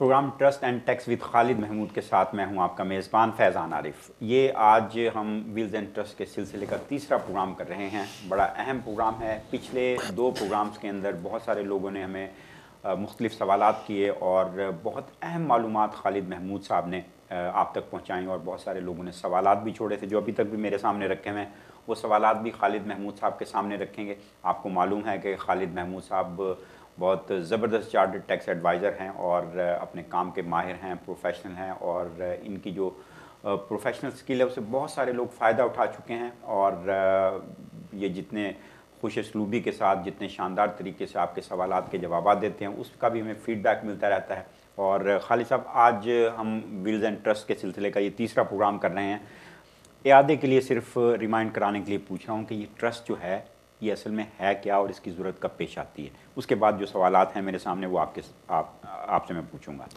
Programme trust and tax with Khalid Mahmood के साथ मैं हूं आपका मेज़बान फैज़ान आरिफ। ये आज हम विल्स एंड ट्रस्ट के सिलसिले का तीसरा प्रोग्राम कर रहे हैं। बड़ा अहम प्रोग्राम है। पिछले दो प्रोग्राम्स के अंदर बहुत सारे लोगों ने हमें मुख्तलिफ सवालात किए और बहुत अहम मालूमात खालिद महमूद साहब ने आप तक पहुँचाई और बहुत सारे लोगों ने सवालात भी छोड़े थे जो अभी तक भी मेरे सामने रखे हुए हैं। वो सवालात भी खालिद महमूद साहब के सामने रखेंगे। आपको मालूम है कि खालिद महमूद साहब बहुत ज़बरदस्त चार्टर्ड टैक्स एडवाइज़र हैं और अपने काम के माहिर हैं, प्रोफेशनल हैं और इनकी जो प्रोफेशनल स्किल है उससे बहुत सारे लोग फ़ायदा उठा चुके हैं। और ये जितने खुश असलूबी के साथ, जितने शानदार तरीके से आपके सवालात के जवाब देते हैं, उसका भी हमें फ़ीडबैक मिलता रहता है। और खालिद साहब, आज हम विल्स एंड ट्रस्ट के सिलसिले का ये तीसरा प्रोग्राम कर रहे हैं। इयादे के लिए सिर्फ रिमाइंड कराने के लिए पूछ रहा हूँ कि ये ट्रस्ट जो है ये असल में है क्या और इसकी ज़रूरत कब पेश आती है। उसके बाद जो सवालात हैं मेरे सामने वो आपसे मैं पूछूंगा।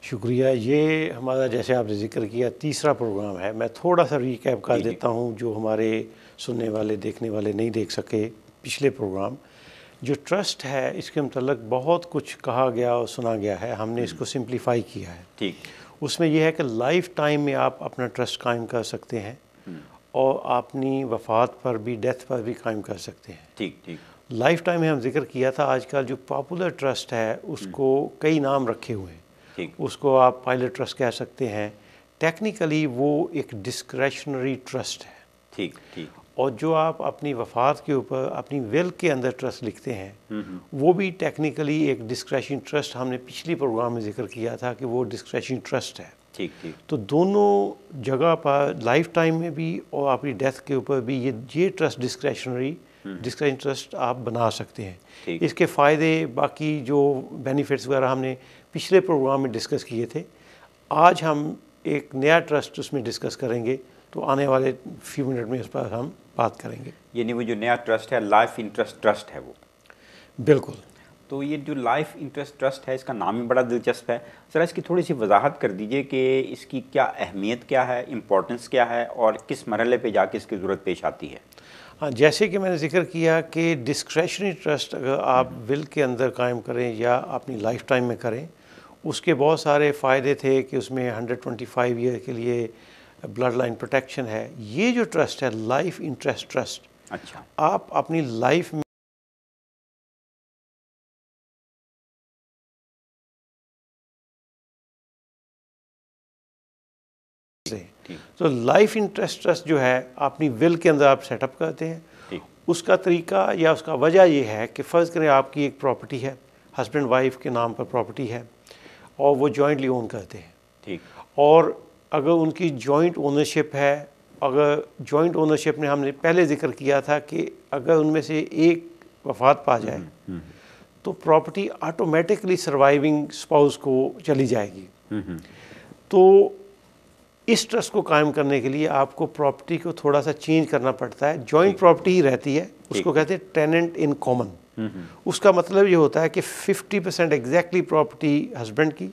शुक्रिया। ये हमारा, जैसे आपने जिक्र किया, तीसरा प्रोग्राम है। मैं थोड़ा सा रिकैप कर देता हूँ जो हमारे सुनने वाले, देखने वाले नहीं देख सके पिछले प्रोग्राम। जो ट्रस्ट है इसके मतलब बहुत कुछ कहा गया और सुना गया है, हमने इसको सिंप्लीफाई किया है। ठीक। उसमें यह है कि लाइफ टाइम में आप अपना ट्रस्ट कायम कर सकते हैं और अपनी वफ़ात पर भी, डेथ पर भी कायम कर सकते हैं। ठीक ठीक। लाइफ टाइम में हम जिक्र किया था। आजकल जो पॉपुलर ट्रस्ट है उसको कई नाम रखे हुए हैं। ठीक। उसको आप पायलट ट्रस्ट कह सकते हैं। टेक्निकली वो एक डिस्क्रेशनरी ट्रस्ट है। ठीक ठीक। और जो आप अपनी वफ़ात के ऊपर अपनी विल के अंदर ट्रस्ट लिखते हैं वो भी टेक्निकली एक डिस्क्रेशन ट्रस्ट, हमने पिछली प्रोग्राम में जिक्र किया था कि वो डिस्क्रेशन ट्रस्ट है। ठीक ठीक। तो दोनों जगह पर लाइफ टाइम में भी और अपनी डेथ के ऊपर भी ये ट्रस्ट डिस्क्रेशनरी ट्रस्ट आप बना सकते हैं। इसके फ़ायदे, बाकी जो बेनिफिट्स वगैरह हमने पिछले प्रोग्राम में डिस्कस किए थे। आज हम एक नया ट्रस्ट उसमें डिस्कस करेंगे, तो आने वाले फ्यू मिनट में इस पर हम बात करेंगे। यानी वो जो नया ट्रस्ट है लाइफ इंटरेस्ट ट्रस्ट है वो। बिल्कुल। तो ये जो लाइफ इंटरेस्ट ट्रस्ट है इसका नाम ही बड़ा दिलचस्प है। ज़रा इसकी थोड़ी सी वजाहत कर दीजिए कि इसकी क्या अहमियत क्या है, इम्पोर्टेंस क्या है और किस मरहले पे जाके इसकी ज़रूरत पेश आती है। हाँ, जैसे कि मैंने जिक्र किया कि डिस्क्रेशनरी ट्रस्ट अगर आप विल के अंदर कायम करें या अपनी लाइफ टाइम में करें, उसके बहुत सारे फ़ायदे थे कि उसमें 125 ईयर के लिए ब्लड लाइन प्रोटेक्शन है। ये जो ट्रस्ट है लाइफ इंटरेस्ट ट्रस्ट, अच्छा, आप अपनी लाइफ में तो लाइफ इंटरेस्ट ट्रस्ट जो है अपनी विल के अंदर आप सेटअप करते हैं। उसका तरीका या उसका वजह यह है कि फ़र्ज़ करें आपकी एक प्रॉपर्टी है, हस्बैंड वाइफ के नाम पर प्रॉपर्टी है और वो जॉइंटली ओन करते हैं। ठीक। और अगर उनकी जॉइंट ओनरशिप है, अगर जॉइंट ओनरशिप में हमने पहले जिक्र किया था कि अगर उनमें से एक वफ़ात पा जाए तो प्रॉपर्टी ऑटोमेटिकली सर्वाइविंग स्पाउस को चली जाएगी। तो इस ट्रस्ट को कायम करने के लिए आपको प्रॉपर्टी को थोड़ा सा चेंज करना पड़ता है। जॉइंट प्रॉपर्टी ही रहती है, उसको कहते हैं टेनेंट इन कॉमन। उसका मतलब ये होता है कि 50% एग्जैक्टली प्रॉपर्टी हस्बैंड की,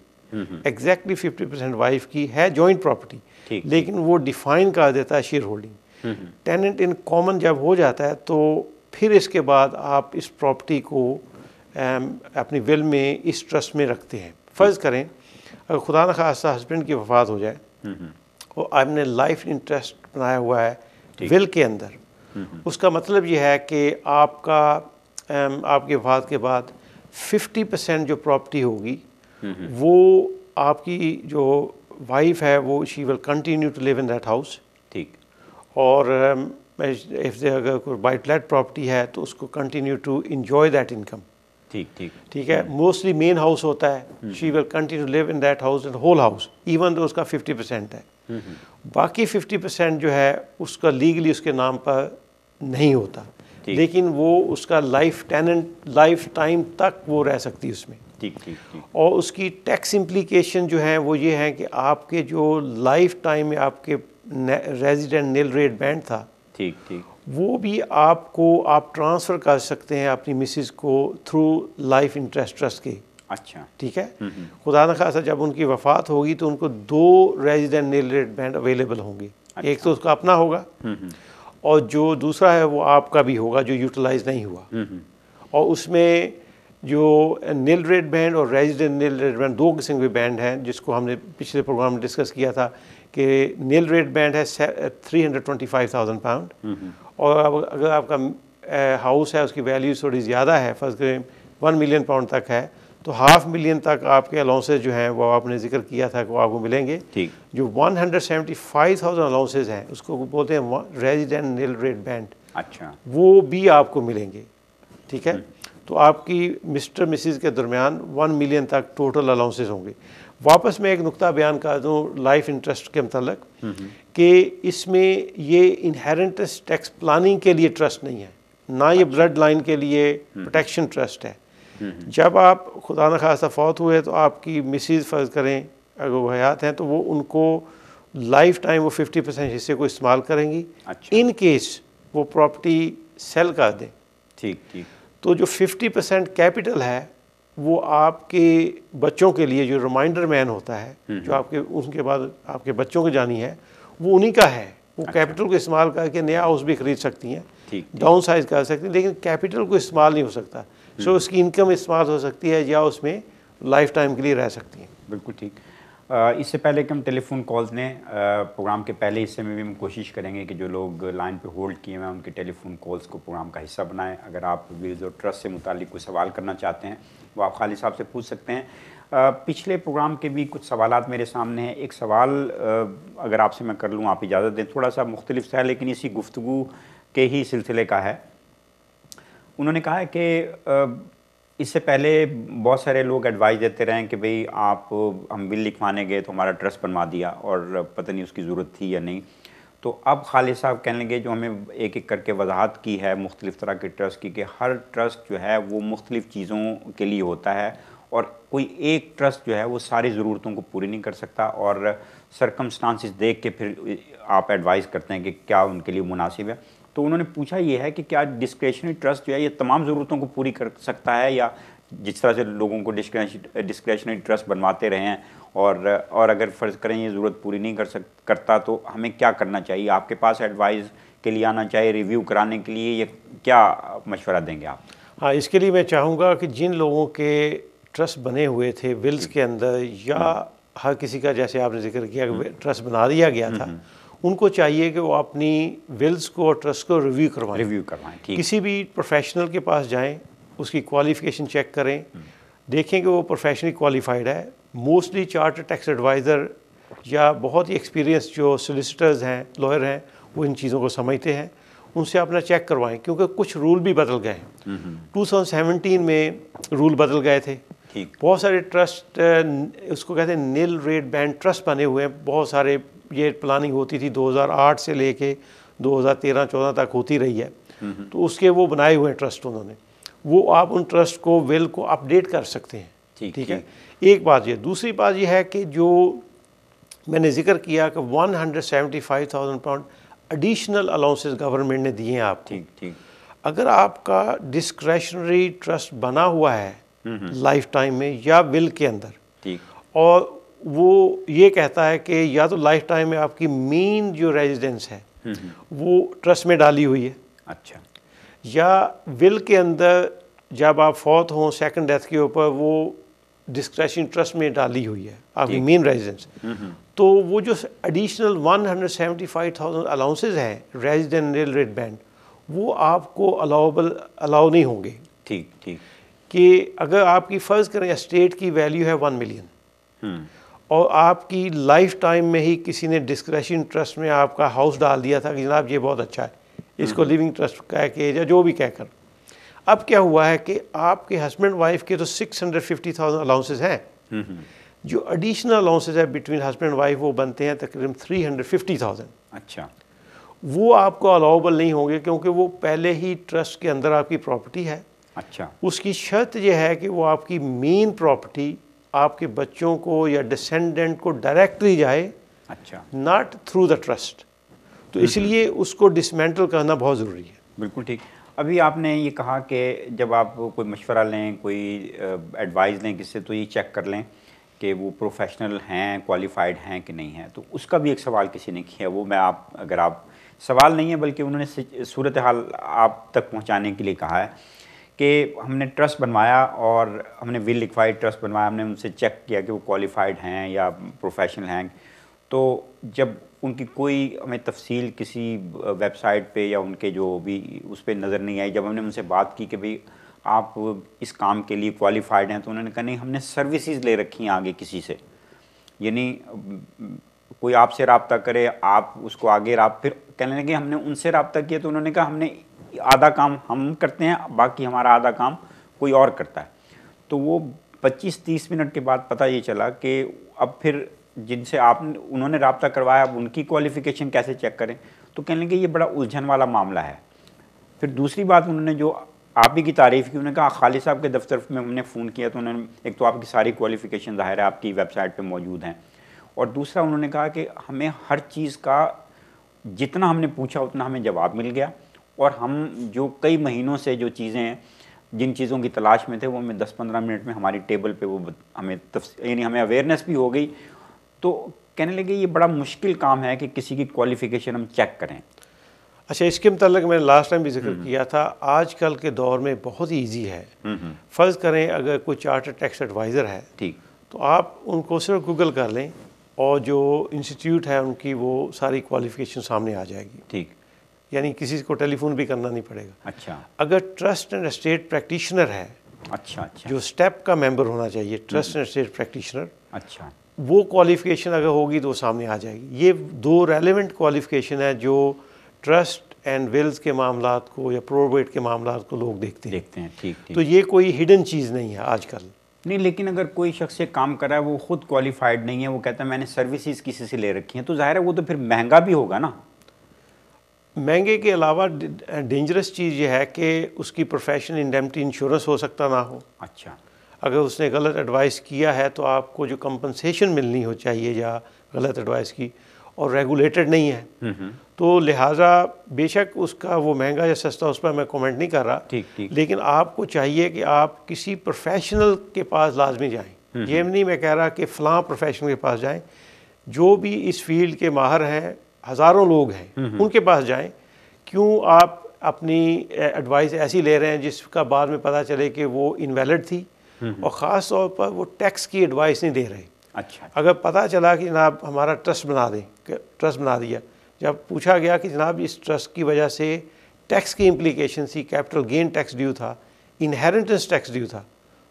एग्जैक्टली 50% वाइफ की है जॉइंट प्रॉपर्टी, लेकिन वो डिफाइन कर देता है share holding. Tenant in common जब हो जाता है तो फिर इसके बाद आप इस प्रॉपर्टी को अपनी विल में इस ट्रस्ट में रखते हैं। फ़र्ज़ करें अगर खुदा न खास्ता हस्बैंड की वफ़ात हो जाए और आपने लाइफ इंटरेस्ट बनाया हुआ है विल के अंदर, उसका मतलब यह है कि आपके वफ़ात के बाद 50% जो प्रॉपर्टी होगी वो आपकी जो वाइफ है वो she will continue to live in that house. ठीक। और इफ़ अगर कोई बाई फ्लैट प्रॉपर्टी है तो उसको continue to enjoy that income. ठीक ठीक। ठीक है। मोस्टली मेन हाउस होता है, she will continue to live in that house in whole house, even तो उसका 50% है। बाकी 50% जो है उसका लीगली उसके नाम पर नहीं होता, लेकिन वो उसका लाइफ टाइम तक वो रह सकती है उसमें। ठीक ठीक ठीक। और उसकी टैक्स इम्प्लीकेशन जो है वो ये है कि आपके जो लाइफ टाइम में आपके रेजिडेंट नील रेट बैंड था, ठीक ठीक, वो भी आप ट्रांसफ़र कर सकते हैं अपनी मिसेस को थ्रू लाइफ इंटरेस्ट ट्रस्ट के। अच्छा, ठीक है। खुदा न खासा जब उनकी वफ़ात होगी तो उनको 2 resident nil rate band available होंगे। अच्छा। एक तो उसका अपना होगा और जो दूसरा है वो आपका भी होगा जो यूटिलाइज नहीं हुआ। और उसमें जो नील रेट बैंड और रेजिडेंट नील रेट बैंड, दो किस्म के बैंड हैं जिसको हमने पिछले प्रोग्राम में डिस्कस किया था कि नील रेट बैंड है 325,000 पाउंड, और अगर आपका हाउस है उसकी वैल्यू थोड़ी ज़्यादा है, फर्ज करें 1 मिलियन पाउंड तक है, तो $500,000 तक आपके अलाउंसेज जो हैं वो आपने जिक्र किया था कि वो आपको मिलेंगे। ठीक। जो 175,000 अलाउंसेज हैं उसको बोलते हैं रेजिडेंट नील रेट बैंड। अच्छा। वो भी आपको मिलेंगे, ठीक है। तो आपकी मिस्टर मिसिज़ के दरमियान 1 मिलियन तक टोटल अलाउंसेज होंगे। वापस मैं एक नुक्ता बयान कर दूँ लाइफ इंटरेस्ट के मतलब कि इसमें ये इनहेरिटेंस टैक्स प्लानिंग के लिए ट्रस्ट नहीं है, ना ये ब्लड लाइन के लिए प्रोटेक्शन ट्रस्ट है। जब आप खुदा न खास्ता फौत हुए तो आपकी मिसिज़ फ़र्ज़ करें अगर वो हयात हैं तो वो उनको लाइफ टाइम वो 50% हिस्से को इस्तेमाल करेंगी। अच्छा। इन केस वो प्रॉपर्टी सेल कर दें, ठीक ठीक, तो जो 50% कैपिटल है वो आपके बच्चों के लिए, जो रिमाइंडर मैन होता है जो आपके उनके बाद आपके बच्चों को जानी है, वो उन्हीं का है। वो अच्छा। कैपिटल को इस्तेमाल करके नया हाउस भी खरीद सकती हैं, ठीक, डाउन साइज कर सकती हैं, लेकिन कैपिटल को इस्तेमाल नहीं हो सकता। सो उसकी इनकम इस्तेमाल हो सकती है या उसमें लाइफ टाइम के लिए रह सकती हैं। बिल्कुल ठीक। इससे पहले कि हम टेलीफोन कॉल्स लें, प्रोग्राम के पहले हिस्से में भी हम कोशिश करेंगे कि जो लोग लाइन पे होल्ड किए हुए हैं उनके टेलीफोन कॉल्स को प्रोग्राम का हिस्सा बनाएं। अगर आप विल्स और ट्रस्ट से मुतालिक कोई सवाल करना चाहते हैं वो आप खालिद साहब से पूछ सकते हैं। पिछले प्रोग्राम के भी कुछ सवालात मेरे सामने हैं। एक सवाल अगर आपसे मैं कर लूँ, आप इजाज़त दें, थोड़ा सा मुख्तलिफ सा है लेकिन इसी गुफ्तगू के ही सिलसिले का है। उन्होंने कहा है कि इससे पहले बहुत सारे लोग एडवाइस देते रहे कि भाई आप हम बिल लिखवाने गए तो हमारा ट्रस्ट बनवा दिया और पता नहीं उसकी ज़रूरत थी या नहीं। तो अब खालिद साहब कहने लगे, जो हमें एक एक करके वजाहत की है मुख्तलिफ़ तरह के ट्रस्ट की, कि हर ट्रस्ट जो है वो मुख्तलिफ़ चीज़ों के लिए होता है और कोई एक ट्रस्ट जो है वो सारी ज़रूरतों को पूरी नहीं कर सकता और सरकमस्टांसिस देख के फिर आप एडवाइस करते हैं कि क्या उनके लिए मुनासिब है। तो उन्होंने पूछा ये है कि क्या डिस्क्रेशनरी ट्रस्ट जो है ये तमाम ज़रूरतों को पूरी कर सकता है, या जिस तरह से लोगों को डिस्क्रेशनरी ट्रस्ट बनवाते रहे हैं और अगर फ़र्ज़ करें ये ज़रूरत पूरी नहीं करता तो हमें क्या करना चाहिए? आपके पास एडवाइस के लिए आना चाहिए, रिव्यू कराने के लिए, ये क्या मशवरा देंगे आप? हाँ, इसके लिए मैं चाहूँगा कि जिन लोगों के ट्रस्ट बने हुए थे विल्स के अंदर, या हर किसी का जैसे आपने जिक्र किया कि ट्रस्ट बना दिया गया था, उनको चाहिए कि वो अपनी विल्स को और ट्रस्ट को रिव्यू करवाएं। ठीक। किसी भी प्रोफेशनल के पास जाएं, उसकी क्वालिफ़िकेशन चेक करें, देखें कि वो प्रोफेशनली क्वालिफाइड है। मोस्टली चार्टर्ड टैक्स एडवाइज़र या बहुत ही एक्सपीरियंस जो सोलिसिटर्स हैं, लॉयर हैं, वो इन चीज़ों को समझते हैं, उनसे अपना चेक करवाएं, क्योंकि कुछ रूल भी बदल गए हैं। 2017 में रूल बदल गए थे। बहुत सारे ट्रस्ट, उसको कहते हैं नील रेट बैंड ट्रस्ट बने हुए हैं। बहुत सारे ये प्लानिंग होती थी 2008 से लेके 2013-14 तक होती रही है, तो उसके वो बनाए हुए हैं ट्रस्ट उन्होंने। वो आप उन ट्रस्ट को विल को अपडेट कर सकते हैं। ठीक है, एक बात ये। दूसरी बात ये है कि जो मैंने जिक्र किया कि 175,000 पाउंड एडिशनल अलाउंसेस गवर्नमेंट ने दिए हैं आपको। ठीक। अगर आपका डिस्क्रेशनरी ट्रस्ट बना हुआ है लाइफ टाइम में या विल के अंदर, ठीक, और वो ये कहता है कि या तो लाइफ टाइम में आपकी मेन जो रेजिडेंस है वो ट्रस्ट में डाली हुई है, अच्छा, या विल के अंदर जब आप फौत हों सेकंड डेथ के ऊपर वो डिस्क्रेशन ट्रस्ट में डाली हुई है आपकी मेन रेजिडेंस, तो वो जो एडिशनल 175,000 अलाउंसेस हैं रेजिडेंट नील रेट बैंड, वो आपको अलाउ नहीं होंगे। ठीक, कि अगर आपकी फ़र्ज़ करें स्टेट की वैल्यू है 1 मिलियन और आपकी लाइफ टाइम में ही किसी ने डिस्क्रेशन ट्रस्ट में आपका हाउस डाल दिया था कि जनाब ये बहुत अच्छा है, इसको लिविंग ट्रस्ट कह के या जो भी कहकर, अब क्या हुआ है कि आपके हस्बैंड वाइफ के तो 650,000 अलाउंसेस हैं, जो एडिशनल अलाउंसेस है बिटवीन हस्बैंड वाइफ वो बनते हैं तकरीबन 350,000। अच्छा, वो आपको अलाउबल नहीं होंगे क्योंकि वो पहले ही ट्रस्ट के अंदर आपकी प्रॉपर्टी है। अच्छा, उसकी शर्त यह है कि वो आपकी मेन प्रॉपर्टी आपके बच्चों को या डिसेंडेंट को डायरेक्टली जाए, अच्छा, नॉट थ्रू द ट्रस्ट। तो इसलिए उसको डिसमेंटल करना बहुत ज़रूरी है। बिल्कुल ठीक। अभी आपने ये कहा कि जब आप कोई मशवरा लें, कोई एडवाइस लें किससे, तो ये चेक कर लें कि वो प्रोफेशनल हैं, क्वालिफाइड हैं कि नहीं हैं। तो उसका भी एक सवाल किसी ने किया, वो मैं सवाल नहीं है बल्कि उन्होंने सूरत हाल आप तक पहुंचाने के लिए कहा है कि हमने ट्रस्ट बनवाया और हमने विल लिखवाई, ट्रस्ट बनवाया, हमने उनसे चेक किया कि वो क्वालिफाइड हैं या प्रोफेशनल हैं, तो जब उनकी कोई हमें तफसील किसी वेबसाइट पे या उनके जो भी उस पर नज़र नहीं आई, जब हमने उनसे बात की कि भाई आप इस काम के लिए क्वालिफाइड हैं, तो उन्होंने कहा नहीं, हमने सर्विसेज ले रखी हैं आगे किसी से, यानी कोई आपसे रब्ता करे, आप उसको आगे फिर कहने लगे हमने उनसे रब्ता किया, तो उन्होंने कहा हमने आधा काम हम करते हैं, बाकी हमारा आधा काम कोई और करता है। तो वो 25-30 मिनट के बाद पता ये चला कि अब फिर जिनसे उन्होंने रब्ता करवाया, अब उनकी क्वालिफ़िकेशन कैसे चेक करें, तो कहने लगे ये बड़ा उलझन वाला मामला है। फिर दूसरी बात उन्होंने जो आप ही की तारीफ़ की, उन्होंने कहा खालिद साहब के दफ्तर में हमने फ़ोन किया तो उन्होंने, एक तो आपकी सारी क्वालिफ़िकेशन ज़ाहिर है आपकी वेबसाइट पे मौजूद हैं, और दूसरा उन्होंने कहा कि हमें हर चीज़ का जितना हमने पूछा उतना हमें जवाब मिल गया, और हम जो कई महीनों से जो चीज़ें हैं, जिन चीज़ों की तलाश में थे, वो हमें 10-15 मिनट में हमारी टेबल पे वो हमें यानी हमें अवेयरनेस भी हो गई। तो कहने लगे ये बड़ा मुश्किल काम है कि किसी की क्वालिफ़िकेशन हम चेक करें। अच्छा, इसके मतलब मैंने लास्ट टाइम भी जिक्र किया था, आजकल के दौर में बहुत ही ईजी है। फ़र्ज़ करें अगर कोई चार्टर्ड टैक्स एडवाइज़र है, ठीक, तो आप उनको सिर्फ गूगल कर लें और जो इंस्टीट्यूट है उनकी वो सारी क्वालिफ़िकेशन सामने आ जाएगी। ठीक, यानी किसी को टेलीफोन भी करना नहीं पड़ेगा। अच्छा, अगर ट्रस्ट एंड एस्टेट प्रैक्टिशनर है, अच्छा, जो स्टेप का मेंबर होना चाहिए, ट्रस्ट एंड एस्टेट प्रैक्टिशनर, अच्छा, वो क्वालिफ़िकेशन अगर होगी तो वो सामने आ जाएगी। ये दो रेलेवेंट क्वालिफ़िकेशन है जो ट्रस्ट एंड विल्स के मामलात को या प्रोबेट के मामलात को लोग देखते हैं। ठीक। तो ये कोई हिडन चीज़ नहीं है आजकल। नहीं, लेकिन अगर कोई शख्स एक काम कर रहा है, वो खुद क्वालिफाइड नहीं है, वो कहता है मैंने सर्विसेज किसी से ले रखी हैं, तो जाहिर है वो तो फिर महंगा भी होगा ना। महंगे के अलावा डेंजरस चीज़ ये है कि उसकी प्रोफेशनल इंडेमनिटी इंश्योरेंस हो सकता ना हो। अच्छा, अगर उसने गलत एडवाइस किया है तो आपको जो कंपनसेशन मिलनी हो चाहिए या गलत एडवाइस की, और रेगुलेटेड नहीं है, तो लिहाजा बेशक उसका वो महंगा या सस्ता, उस पर मैं कमेंट नहीं कर रहा। ठीक। लेकिन आपको चाहिए कि आप किसी प्रोफेशनल के पास लाजमी जाएं। ये नहीं मैं कह रहा कि फ़लाँ प्रोफेशनल के पास जाएं, जो भी इस फील्ड के माहर हैं, हज़ारों लोग हैं, उनके पास जाएं। क्यों आप अपनी एडवाइस ऐसी ले रहे हैं जिसका बाद में पता चले कि वो इनवैलिड थी, और ख़ास तौर पर वो टैक्स की एडवाइस नहीं दे रहे। अच्छा, अगर पता चला कि जनाब हमारा ट्रस्ट बना दें, ट्रस्ट बना दिया, जब पूछा गया कि जनाब इस ट्रस्ट की वजह से टैक्स की इम्प्लीकेशन थी, कैपिटल गेन टैक्स ड्यू था, इनहेरिटेंस टैक्स ड्यू था,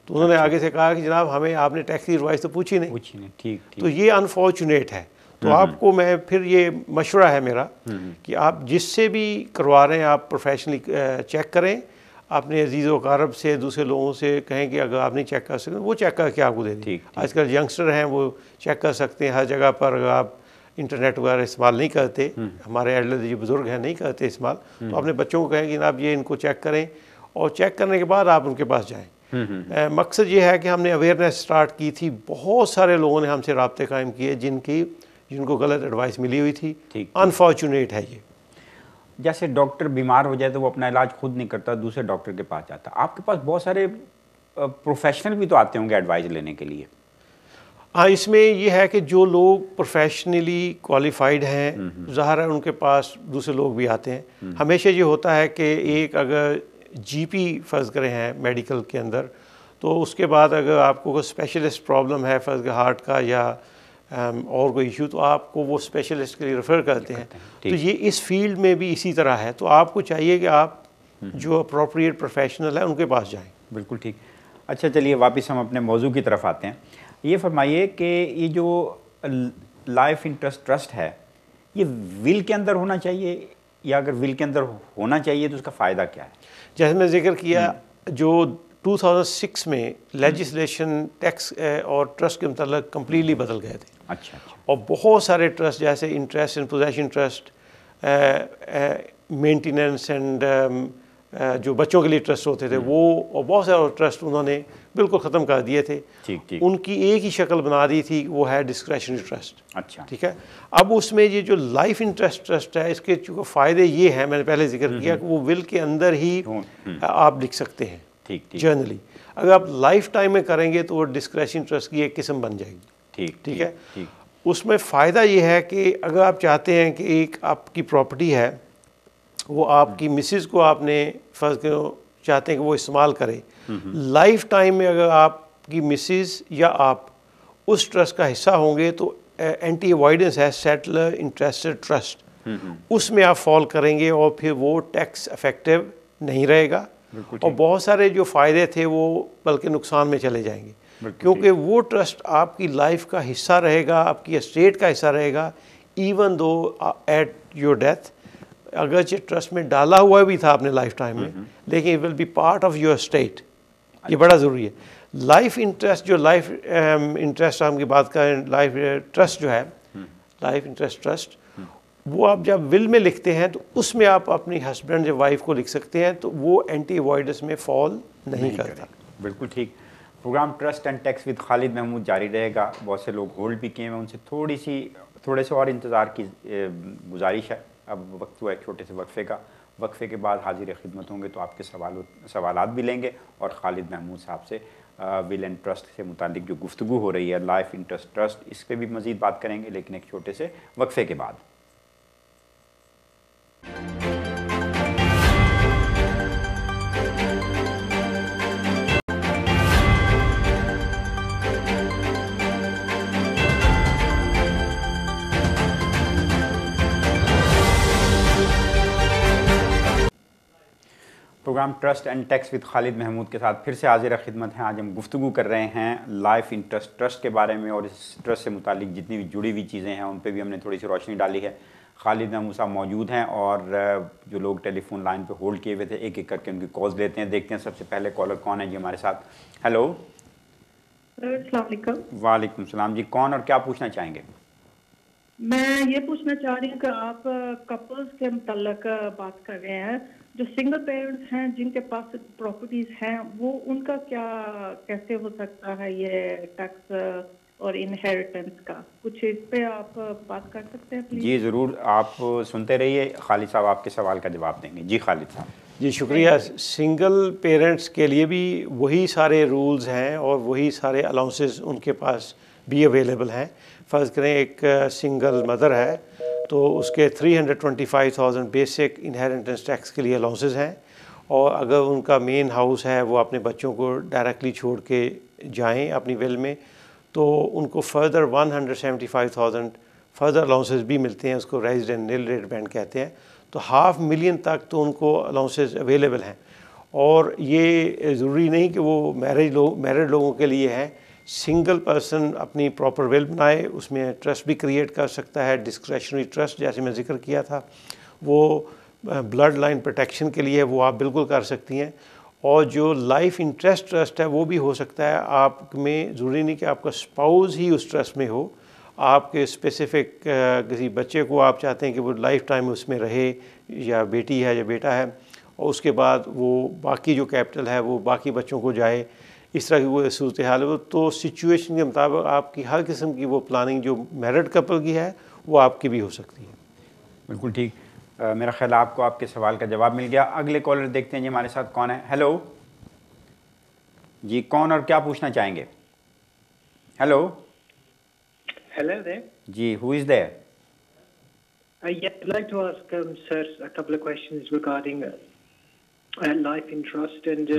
तो उन्होंने आगे से कहा कि जनाब हमें आपने टैक्स की एडवाइस तो पूछी नहीं। ठीक। तो ये अनफॉर्चुनेट है। तो आपको मैं फिर ये मशवरा है मेरा कि आप जिससे भी करवा रहे हैं आप प्रोफेशनली चेक करें। अपने अजीज़ व कारब से, दूसरे लोगों से कहें कि अगर आप नहीं चेक कर सकते वो चेक करके आपको दे दें। आजकल यंगस्टर हैं वो चेक कर सकते हैं हर जगह पर। अगर आप इंटरनेट वगैरह इस्तेमाल नहीं करते, हमारे एल्डर जो बुज़ुर्ग हैं नहीं करते इस्तेमाल, तो अपने बच्चों को कहें कि आप ये इनको चेक करें, और चेक करने के बाद आप उनके पास जाएँ। मकसद ये है कि हमने अवेयरनेस स्टार्ट की थी, बहुत सारे लोगों ने हमसे राब्ते कायम किए जिनको गलत एडवाइस मिली हुई थी। अनफॉर्चुनेट है ये। जैसे डॉक्टर बीमार हो जाए तो वो अपना इलाज खुद नहीं करता, दूसरे डॉक्टर के पास जाता। आपके पास बहुत सारे प्रोफेशनल भी तो आते होंगे एडवाइस लेने के लिए। हाँ, इसमें ये है कि जो लोग प्रोफेशनली क्वालिफाइड हैं, ज़ाहिर है उनके पास दूसरे लोग भी आते हैं। हमेशा ये होता है कि एक अगर जीपी फ़र्ज़ करें हैं मेडिकल के अंदर, तो उसके बाद अगर आपको कोई स्पेशलिस्ट प्रॉब्लम है, फ़र्ज़ हार्ट का या और कोई इशू, तो आपको वो स्पेशलिस्ट के लिए रेफ़र करते हैं। तो ये इस फील्ड में भी इसी तरह है। तो आपको चाहिए कि आप जो अप्रोप्रिएट प्रोफेशनल है उनके पास जाएं। बिल्कुल ठीक। अच्छा, चलिए वापस हम अपने मौजू की तरफ आते हैं। ये फरमाइए कि ये जो लाइफ इंटरेस्ट ट्रस्ट है, ये विल के अंदर होना चाहिए, या अगर विल के अंदर होना चाहिए तो उसका फ़ायदा क्या है? जैसे मैं जिक्र किया, जो 2006 में लेजिस्लेशन टैक्स और ट्रस्ट के मतलब कम्प्लीटली बदल गए थे। अच्छा। और बहुत सारे ट्रस्ट जैसे interest in possession trust, maintenance and जो बच्चों के लिए ट्रस्ट होते थे वो, और बहुत सारे ट्रस्ट उन्होंने बिल्कुल ख़त्म कर दिए थे। ठीक। उनकी एक ही शक्ल बना दी थी, वो है डिस्क्रेशनरी ट्रस्ट। अच्छा, ठीक है। अब उसमें ये जो लाइफ इंटरेस्ट ट्रस्ट है, इसके जो फ़ायदे ये हैं, मैंने पहले जिक्र किया कि वो विल के अंदर ही आप लिख सकते हैं। ठीक। जनरली अगर आप लाइफ टाइम में करेंगे तो वो डिस्क्रेशनरी ट्रस्ट की एक किस्म बन जाएगी। ठीक है। उसमें फ़ायदा ये है कि अगर आप चाहते हैं कि एक आपकी प्रॉपर्टी है, वो आपकी मिसेस को आपने फ़र्ज़ करो चाहते हैं कि वो इस्तेमाल करें, लाइफ टाइम में अगर आपकी मिसेस या आप उस ट्रस्ट का हिस्सा होंगे तो एंटी अवॉइडेंस है सेटलर इंटरेस्टेड ट्रस्ट, उसमें आप फॉल करेंगे और फिर वो टैक्स इफेक्टिव नहीं रहेगा और बहुत सारे जो फ़ायदे थे वो बल्कि नुकसान में चले जाएंगे, क्योंकि वो ट्रस्ट आपकी लाइफ का हिस्सा रहेगा, आपकी एस्टेट का हिस्सा रहेगा, even though at your death अगरचे ट्रस्ट में डाला हुआ भी था अपने लाइफ टाइम में, लेकिन it will be part of your estate. ये बड़ा ज़रूरी है। लाइफ इंटरेस्ट जो लाइफ इंटरेस्ट हम की बात करें, लाइफ ट्रस्ट जो है, लाइफ इंटरेस्ट ट्रस्ट, वो आप जब विल में लिखते हैं तो उसमें आप अपनी हस्बैंड या वाइफ को लिख सकते हैं, तो वो एंटी अवॉइडेंस में फॉल नहीं करता। बिल्कुल ठीक। Programme trust and tax with Khalid Mahmood जारी रहेगा। बहुत से लोग होल्ड भी किए हैं, उनसे थोड़े से और इंतज़ार की गुजारिश है। अब वक्त हुआ एक छोटे से वक्फे का, वक्फे के बाद हाजिर खिदमत होंगे तो आपके सवालात भी लेंगे और खालिद महमूद साहब से विल एंड ट्रस्ट से मुतालिक जो गुफ्तगू हो रही है, लाइफ इंटरेस्ट ट्रस्ट, इस पर भी मज़ीद बात करेंगे, लेकिन एक छोटे से वक्फे के बाद। Programme trust and tax with Khalid Mahmood के साथ फिर से हाजिर खिदमत हैं। आज हम गुफ्तगू कर रहे हैं लाइफ इंटरेस्ट ट्रस्ट के बारे में और इस ट्रस्ट से मुतालिक जितनी भी जुड़ी हुई चीज़ें हैं उन पे भी हमने थोड़ी सी रोशनी डाली है। खालिद महमूद साहब मौजूद हैं और जो लोग टेलीफोन लाइन पे होल्ड किए हुए थे एक एक करके उनकी कॉल्स लेते हैं। देखते हैं सबसे पहले कॉलर कौन है जी हमारे साथ। हेलो, वालेकुम सलाम जी, कौन और क्या पूछना चाहेंगे? मैं ये पूछना चाह रही हूँ कि आप कपल्स के मुतल्लिक बात कर रहे हैं, जो सिंगल पेरेंट्स हैं जिनके पास प्रॉपर्टीज हैं, वो उनका क्या कैसे हो सकता है ये टैक्स और इनहेरिटेंस का, कुछ इस पे आप बात कर सकते हैं प्लीज? जी ज़रूर, आप सुनते रहिए, खालिद साहब आपके सवाल का जवाब देंगे। जी खालिद साहब। जी शुक्रिया। सिंगल पेरेंट्स के लिए भी वही सारे रूल्स हैं और वही सारे अलाउंसेस उनके पास भी अवेलेबल हैं। फ़र्ज़ करें एक सिंगल मदर है तो उसके 325,000 बेसिक इनहेरिटेंस टैक्स के लिए अलाउंसेस हैं, और अगर उनका मेन हाउस है वो अपने बच्चों को डायरेक्टली छोड़ के जाएं अपनी विल में तो उनको फर्दर 175,000 फर्दर अलाउंसेस भी मिलते हैं, उसको रेजिडेंट निल रेट बैंड कहते हैं। तो 500,000 तक तो उनको अलाउंसेस अवेलेबल हैं, और ये ज़रूरी नहीं कि वो मैरिड लोगों के लिए है। सिंगल पर्सन अपनी प्रॉपर विल बनाए, उसमें ट्रस्ट भी क्रिएट कर सकता है, डिस्क्रेशनरी ट्रस्ट जैसे मैं जिक्र किया था, वो ब्लड लाइन प्रोटेक्शन के लिए वो आप बिल्कुल कर सकती हैं। और जो लाइफ इंटरेस्ट ट्रस्ट है वो भी हो सकता है, आप में ज़रूरी नहीं कि आपका स्पाउस ही उस ट्रस्ट में हो, आपके स्पेसिफ़िक किसी बच्चे को आप चाहते हैं कि वो लाइफ टाइम उसमें रहे, या बेटी है या बेटा है, और उसके बाद वो बाकी जो कैपिटल है वो बाकी बच्चों को जाए, इस तरह की वो सूरत हाल है। तो सिचुएशन के मुताबिक आपकी हर किस्म की वो प्लानिंग जो मैरिड कपल की है वो आपकी भी हो सकती है। बिल्कुल ठीक। मेरा ख्याल आपको आपके सवाल का जवाब मिल गया। अगले कॉलर देखते हैं जी हमारे साथ कौन है। हेलो जी, कौन और क्या पूछना चाहेंगे? Hello Hello there. जी, who is there? Yeah, I'd like to ask sir a couple of questions regarding life in trust and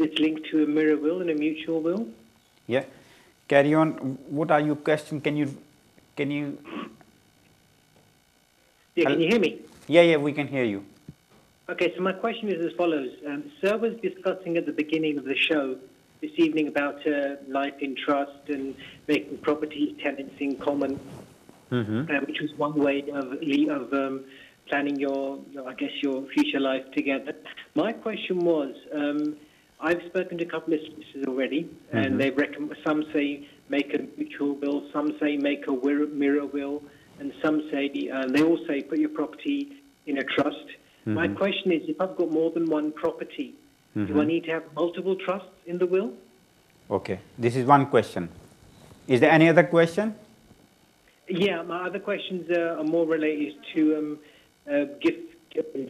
it's linked to a mirror will and a mutual will. Yeah, carry on. What are your questions? Can you? Yeah, can you hear me? Yeah, we can hear you. Okay, so my question is as follows. Sir was discussing at the beginning of the show this evening about life in trust and making property tenants in common, which was one way of planning your future life together. My question was, I've spoken to a couple of solicitors already, and they've some say make a mutual will, some say make a mirror will, and some say they all say put your property in a trust. My question is, if I've got more than one property, do I need to have multiple trusts in the will? Okay, this is one question. Is there any other question? Yeah, my other questions are more related to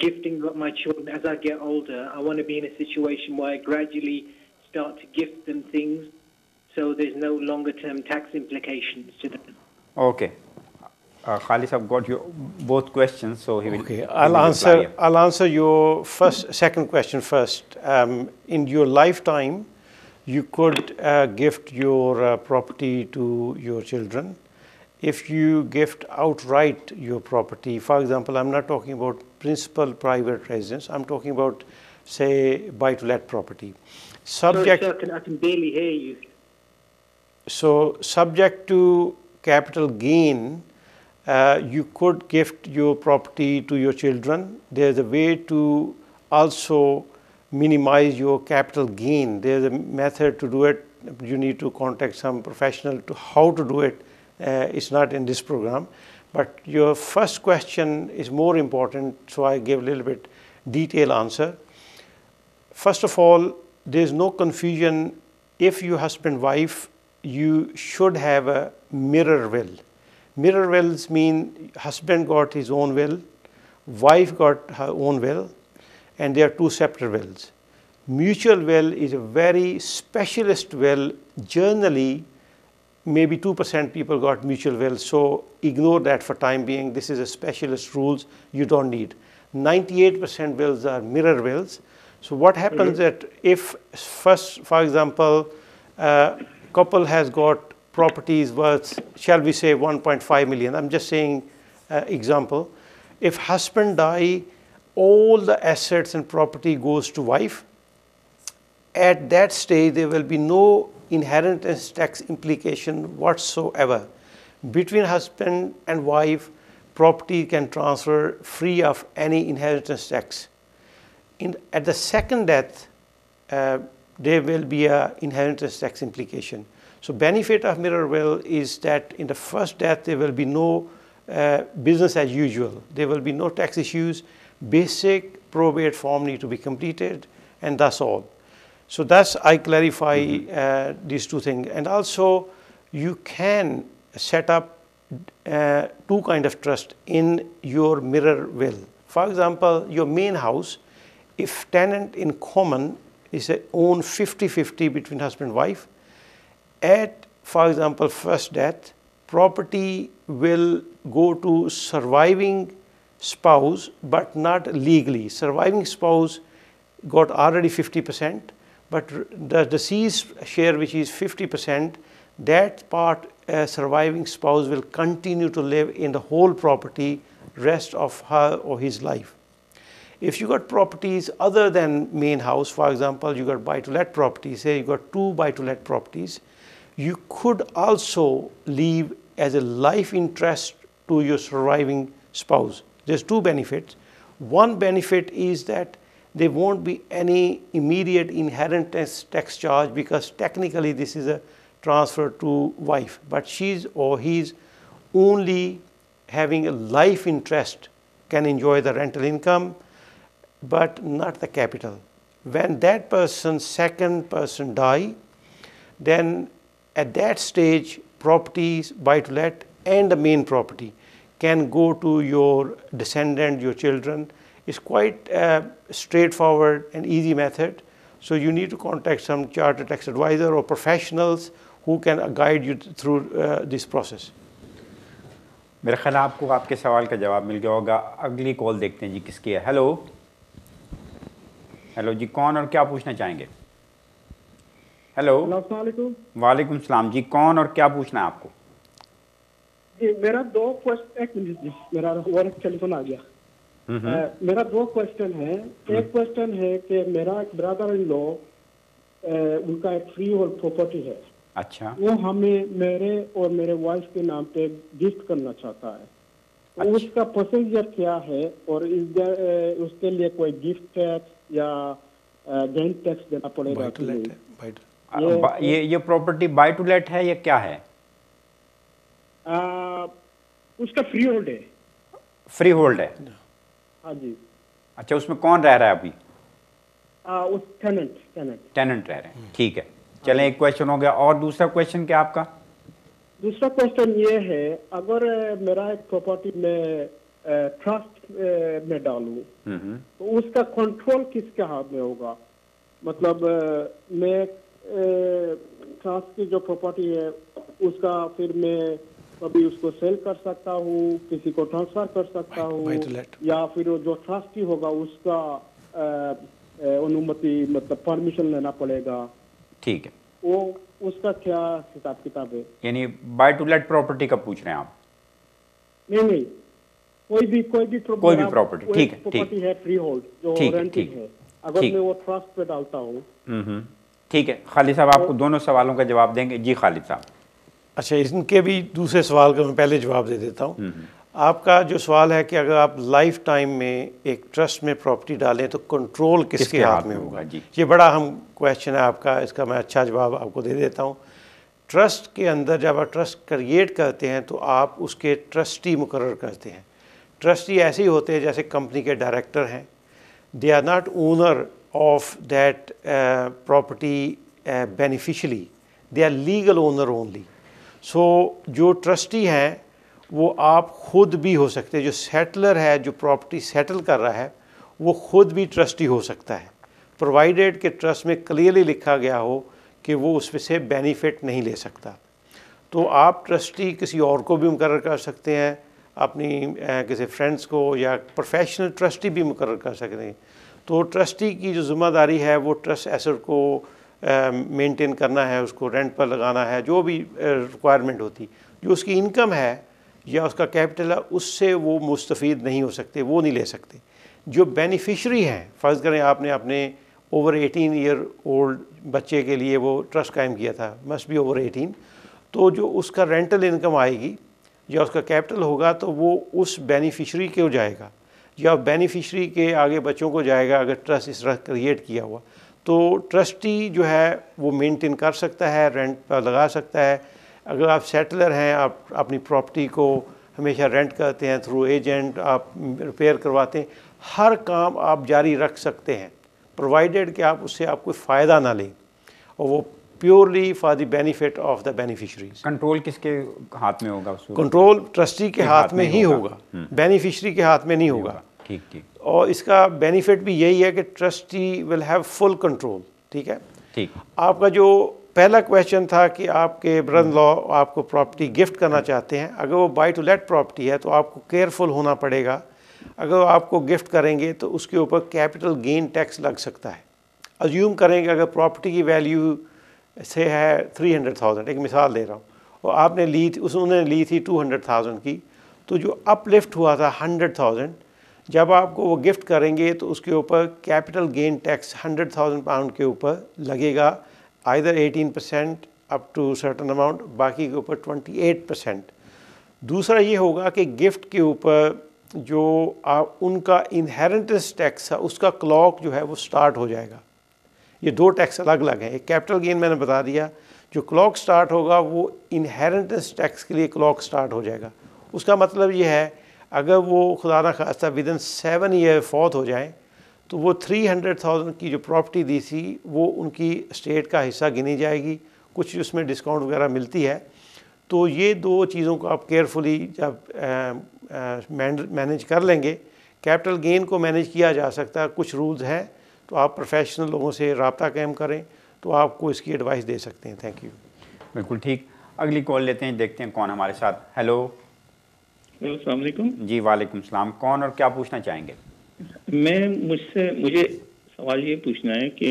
gifting my children as I get older. I want to be in a situation where I gradually start to gift them things so there's no longer term tax implications to them. Okay. Khalid sahab got your both questions, so he will. Okay, he will reply. I'll answer your second question first. In your lifetime, you could gift your property to your children. If you gift outright your property, for example, I'm not talking about principal private residence. I'm talking about, say, buy-to-let property. Subject. Sorry, sir, I can barely hear you. So, subject to capital gain, you could gift your property to your children. There's a way to also minimize your capital gain. There's a method to do it. You need to contact some professional to how to do it. It's not in this program. But your first question is more important, so I give a little bit detailed answer. First of all, there's no confusion. If you husband-wife, you should have a mirror will. Mirror wills mean husband got his own will, wife got her own will, and they are two separate wills. Mutual will is a very specialist will. Generally, maybe 2% people got mutual will, so ignore that for time being. This is a specialist rules you don't need. 98% wills are mirror wills. So what happens that if first, for example, couple has got properties worth, shall we say, 1.5 million. I'm just saying example. If husband die, all the assets and property goes to wife. At that stage, there will be no inheritance tax implication whatsoever. Between husband and wife, property can transfer free of any inheritance tax. At the second death, there will be an inheritance tax implication. So benefit of mirror will is that in the first death, there will be no business as usual. There will be no tax issues. Basic probate form need to be completed, and that's all. So that's, I clarify these two things. And also, you can set up two kind of trust in your mirror will. For example, your main house, if tenant in common is own 50-50 between husband and wife, at, for example, first death, property will go to surviving spouse, but not legally. Surviving spouse got already 50%, but the deceased share, which is 50%, that part, surviving spouse will continue to live in the whole property rest of her or his life. If you got properties other than main house, for example, you got buy-to-let properties, say you got 2 buy-to-let properties, you could also leave as a life interest to your surviving spouse. There's 2 benefits. One benefit is that there won't be any immediate inheritance tax charge, because technically this is a transfer to wife, but she's or he's only having a life interest, can enjoy the rental income, but not the capital. When that person, second person die, then at that stage, properties, buy-to-let and the main property can go to your descendant, your children. It's quite a straightforward and easy method. So you need to contact some chartered tax advisor or professionals who can guide you through this process. मेरा ख्याल आपको आपके सवाल का जवाब मिल गया होगा. अगली कॉल देखते हैं जी किसकी है. हेलो हेलो जी, कौन और क्या पूछना चाहेंगे? हेलो. वालेकुम सलाम जी, कौन और क्या पूछना है आपको? जी मेरा 2 क्वेश्चन, एक मिनट जी, मेरा वर्क टेलीफोन आ गया. मेरा 2 क्वेश्चन है. एक क्वेश्चन है कि मेरा एक ब्रदर इन लॉ, उनका एक फ्री होल्ड प्रॉपर्टी है. अच्छा. वो हमें मेरे और मेरे वाइफ के नाम पे गिफ्ट करना चाहता है. तो अच्छा. उसका प्रोसीजर क्या है, और उसके लिए कोई गिफ्ट टैक्स या गेन टैक्स देना पड़ेगा? ये प्रॉपर्टी बाय टू लेट है या क्या है? उसका फ्री होल्ड है. फ्री होल्ड है? हाँ जी. अच्छा, उसमें कौन रह रहा है अभी? उस टेनेंट रह रहे हैं. ठीक है, चलें, एक क्वेश्चन हो गया. और दूसरा क्वेश्चन क्या आपका? दूसरा क्वेश्चन ये है, अगर मेरा एक प्रॉपर्टी में ट्रस्ट में डालूं, तो उसका कंट्रोल किसके हाथ में होगा? मतलब मैं ट्रस्ट की जो प्रॉपर्टी है उसका फिर मैं कभी उसको सेल कर सकता हूँ, किसी को ट्रांसफर कर सकता हूँ, Buy to let. या फिर वो जो ट्रस्टी होगा उसका अनुमति मतलब परमिशन लेना पड़ेगा, ठीक है, वो उसका क्या हिसाब किताब है? यानी बाय टू लेट प्रॉपर्टी का पूछ रहे हैं आप? नहीं, कोई भी प्रॉपर्टी, ठीक है, प्रॉपर्टी है फ्री होल्ड जो ठीक है, रेंटेड ठीक है, अगर ठीक। मैं वो ट्रस्ट पे डालता हूँ। ठीक है, खालिद साहब आपको दोनों सवालों का जवाब देंगे। जी खालिद साहब। अच्छा, इनके भी दूसरे सवाल का मैं पहले जवाब दे देता हूँ। आपका जो सवाल है कि अगर आप लाइफ टाइम में एक ट्रस्ट में प्रॉपर्टी डालें तो कंट्रोल किसके हाथ में होगा? जी, ये बड़ा अहम क्वेश्चन है आपका, इसका मैं अच्छा जवाब आपको दे देता हूँ। ट्रस्ट के अंदर जब आप ट्रस्ट क्रिएट करते हैं तो आप उसके ट्रस्टी मुकर्रर करते हैं। ट्रस्टी ऐसे ही होते हैं जैसे कंपनी के डायरेक्टर हैं। They are not owner of that property beneficially, they are legal owner only. So जो ट्रस्टी हैं वो आप खुद भी हो सकते हैं। जो सेटलर है, जो प्रॉपर्टी सेटल कर रहा है, वो खुद भी ट्रस्टी हो सकता है, प्रोवाइडेड के ट्रस्ट में क्लियरली लिखा गया हो कि वो उसमें से बेनिफिट नहीं ले सकता। तो आप ट्रस्टी किसी और को भी मुकर्रर कर सकते हैं, अपनी किसी फ्रेंड्स को, या प्रोफेशनल ट्रस्टी भी मुकर्रर कर सकते हैं। तो ट्रस्टी की जो ज़िम्मेदारी है वो ट्रस्ट एसेट को मेंटेन करना है, उसको रेंट पर लगाना है, जो भी रिक्वायरमेंट होती। जो उसकी इनकम है या उसका कैपिटल है उससे वो मुस्तफ़ीद नहीं हो सकते, वो नहीं ले सकते। जो बेनिफिशरी हैं, फ़र्ज़ करें आपने अपने ओवर 18 ईयर ओल्ड बच्चे के लिए वो ट्रस्ट कायम किया था, मस्ट बी ओवर 18, तो जो उसका रेंटल इनकम आएगी या उसका कैपिटल होगा तो वो उस बेनिफिशरी को जाएगा या बेनिफिशरी के आगे बच्चों को जाएगा, अगर ट्रस्ट इस तरह क्रिएट किया हुआ। तो ट्रस्टी जो है वो मेंटेन कर सकता है, रेंट पर लगा सकता है। अगर आप सेटलर हैं, आप अपनी प्रॉपर्टी को हमेशा रेंट करते हैं थ्रू एजेंट, आप रिपेयर करवाते हैं, हर काम आप जारी रख सकते हैं, प्रोवाइडेड कि आप उससे आप कोई फ़ायदा ना लें, और वो purely for the benefit of the beneficiaries. Control किसके हाथ में होगा? कंट्रोल ट्रस्टी के हाथ में ही होगा, बेनिफिशरी के हाथ में नहीं होगा। ठीक ठीक। और इसका बेनिफिट भी यही है कि trustee will have full control. ठीक है, ठीक। आपका जो पहला क्वेश्चन था कि आपके ब्रदर इन लॉ आपको प्रॉपर्टी गिफ्ट करना चाहते हैं, अगर वो बाय टू लेट प्रॉपर्टी है तो आपको केयरफुल होना पड़ेगा। अगर आपको गिफ्ट करेंगे तो उसके ऊपर कैपिटल गेन टैक्स लग सकता है। अज्यूम करेंगे अगर प्रॉपर्टी की वैल्यू से है 300,000, एक मिसाल दे रहा हूँ, और आपने ली थी, उन्होंने ली थी 200,000 की, तो जो अपलिफ्ट हुआ था 100,000, जब आपको वो गिफ्ट करेंगे तो उसके ऊपर कैपिटल गेन टैक्स 100,000 पाउंड के ऊपर लगेगा, either 18% up to certain amount, बाकी के ऊपर 28%। दूसरा ये होगा कि गिफ्ट के ऊपर जो उनका इनहेरिटेंस टैक्स है उसका क्लॉक जो है वो स्टार्ट हो जाएगा। ये दो टैक्स अलग अलग हैं। एक कैपिटल गेन मैंने बता दिया, जो क्लॉक स्टार्ट होगा वो इनहेरिटेंस टैक्स के लिए क्लॉक स्टार्ट हो जाएगा। उसका मतलब ये है अगर वो खुदा ना खास्ता विदिन 7 ईयर फौत हो जाए तो वो 300,000 की जो प्रॉपर्टी दी थी वो उनकी स्टेट का हिस्सा गिनी जाएगी, कुछ उसमें डिस्काउंट वगैरह मिलती है। तो ये दो चीज़ों को आप केयरफुली जब मैनेज कर लेंगे, कैपिटल गेन को मैनेज किया जा सकता है। कुछ रूल्स हैं, तो आप प्रोफेशनल लोगों से रब्ता कायम करें तो आपको इसकी एडवाइस दे सकते हैं। Thank you. बिल्कुल ठीक। अगली कॉल लेते हैं, देखते हैं कौन हमारे साथ। हेलो। अस्सलाम वालेकुम। जी वालेकुम सलाम। कौन और क्या पूछना चाहेंगे? मुझे सवाल ये पूछना है कि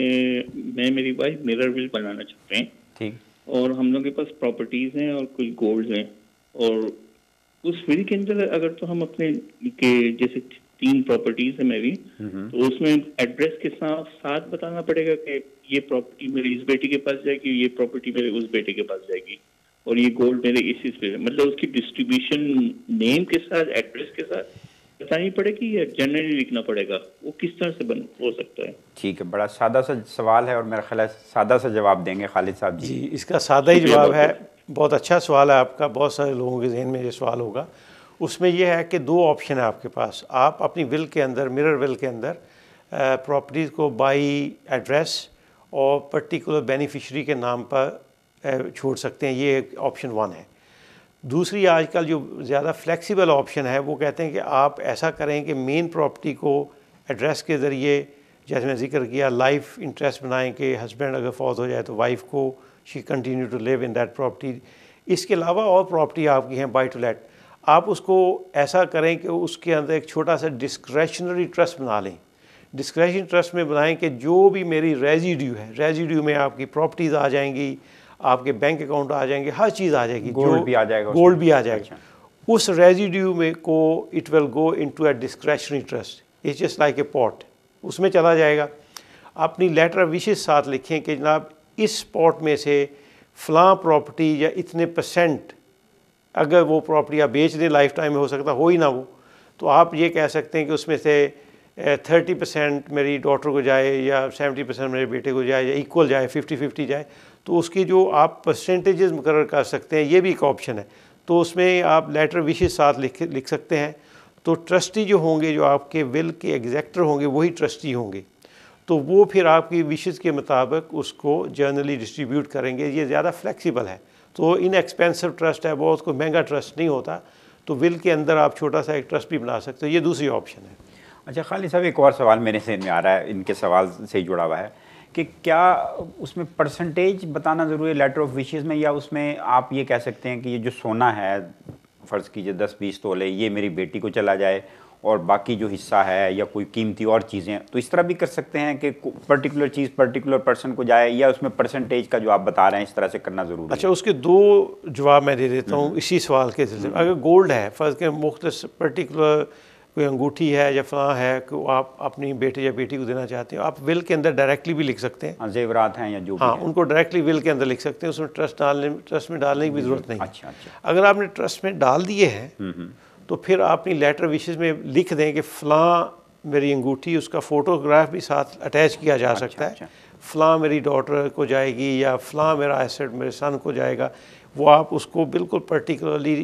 मेरी वाइफ मिरर विल बनाना चाहते हैं। ठीक। और हम लोग के पास प्रॉपर्टीज हैं और कुछ गोल्ड हैं, और उस विल के अंदर अगर तो हम अपने के जैसे 3 प्रॉपर्टीज है मेरी, तो उसमें एड्रेस के साथ बताना पड़ेगा कि ये प्रॉपर्टी मेरी इस बेटे के पास जाएगी, ये प्रॉपर्टी मेरे उस बेटे के पास जाएगी, और ये गोल्ड मेरे इस पे, मतलब उसकी डिस्ट्रीब्यूशन नेम के साथ एड्रेस के साथ बतानी पड़ेगी या जनरली लिखना पड़ेगा? वो किस तरह से हो सकता है? ठीक है, बड़ा सादा सा सवाल है और मेरा ख्याल है सादा सा जवाब देंगे खालिद साहब जी। इसका सादा ही जवाब है। बहुत अच्छा सवाल है आपका, बहुत सारे लोगों के जहन में ये सवाल होगा। उसमें यह है कि 2 ऑप्शन है आपके पास। आप अपनी विल के अंदर, मिरर विल के अंदर प्रॉपर्टीज़ को बाई एड्रेस और पर्टिकुलर बेनिफिशरी के नाम पर छोड़ सकते हैं। ये ऑप्शन 1 है। दूसरी आजकल जो ज़्यादा फ्लेक्सिबल ऑप्शन है वो कहते हैं कि आप ऐसा करें कि मेन प्रॉपर्टी को एड्रेस के ज़रिए, जैसे मैं जिक्र किया, लाइफ इंटरेस्ट बनाएं कि हस्बैंड अगर फौत हो जाए तो वाइफ को she continue to live in that property. इसके अलावा और प्रॉपर्टी आपकी हैं बाय टू लेट, आप उसको ऐसा करें कि उसके अंदर एक छोटा सा डिस्क्रेशनरी ट्रस्ट बना लें। डिस्क्रेशनरी ट्रस्ट में बनाएं कि जो भी मेरी रेजिड्यू है, रेजिड्यू में आपकी प्रॉपर्टीज़ आ जाएंगी, आपके बैंक अकाउंट आ जाएंगे, हर चीज़ आ जाएगी, गोल्ड भी आ जाएगा, गोल्ड भी आ जाएगा। अच्छा। उस रेजिड्यू में को it will go into a discretionary trust, it's just like a pot, उसमें चला जाएगा। अपनी लेटर विशेष साथ लिखें कि जनाब इस पॉट में से फ़लाँ प्रॉपर्टी या इतने परसेंट, अगर वो प्रॉपर्टी आप बेच दें लाइफ टाइम में, हो सकता हो ही ना वो, तो आप ये कह सकते हैं कि उसमें से 30% मेरी डॉटर को जाए या 70% मेरे बेटे को जाए या इक्वल जाए, 50-50 जाए, तो उसकी जो आप परसेंटेजेस मुकर्रर कर सकते हैं, ये भी एक ऑप्शन है। तो उसमें आप लेटर विशेष साथ लिख सकते हैं। तो ट्रस्टी जो होंगे, जो आपके विल के एग्जेक्टर होंगे, वही ट्रस्टी होंगे, तो वो फिर आपकी विशेष के मुताबिक उसको जर्नली डिस्ट्रीब्यूट करेंगे। ये ज़्यादा फ्लेक्सिबल है, तो इनएक्सपेंसिव ट्रस्ट है, बहुत कोई महंगा ट्रस्ट नहीं होता, तो विल के अंदर आप छोटा सा एक ट्रस्ट भी बना सकते हो। ये दूसरी ऑप्शन है। अच्छा खालिद साहब, एक और सवाल मेरे जहन में आ रहा है, इनके सवाल से ही जुड़ा हुआ है कि क्या उसमें परसेंटेज बताना ज़रूरी है लेटर ऑफ विशेज़ में, या उसमें आप ये कह सकते हैं कि ये जो सोना है, फ़र्ज़ कीजिए 10-20 तोले, ये मेरी बेटी को चला जाए और बाकी जो हिस्सा है या कोई कीमती और चीज़ें, तो इस तरह भी कर सकते हैं कि पर्टिकुलर चीज़ पर्टिकुलर पर्सन को जाए, या उसमें परसेंटेज का जो आप बता रहे हैं इस तरह से करना ज़रूरी है? अच्छा, उसके दो जवाब मैं दे देता हूँ इसी सवाल के सिलसिले में। अगर गोल्ड है, फ़र्ज़ के मुख्तलिफ पर्टिकुलर कोई अंगूठी है या फलां है कि आप अपनी बेटे या बेटी को देना चाहते हो, आप विल के अंदर डायरेक्टली भी लिख सकते हैं। जेवरात हैं या जो भी हाँ, है। उनको डायरेक्टली विल के अंदर लिख सकते हैं, उसमें ट्रस्ट में डालने की भी ज़रूरत नहीं। अच्छा। अगर आपने ट्रस्ट में डाल दिए हैं तो फिर अपनी लेटर विशेष में लिख दें कि फ़लाँ मेरी अंगूठी, उसका फ़ोटोग्राफ भी साथ अटैच किया जा सकता है, फ़लाँ मेरी डॉटर को जाएगी या फ़लाँ मेरा एसेट मेरे सन को जाएगा। वो आप उसको बिल्कुल पर्टिकुलरली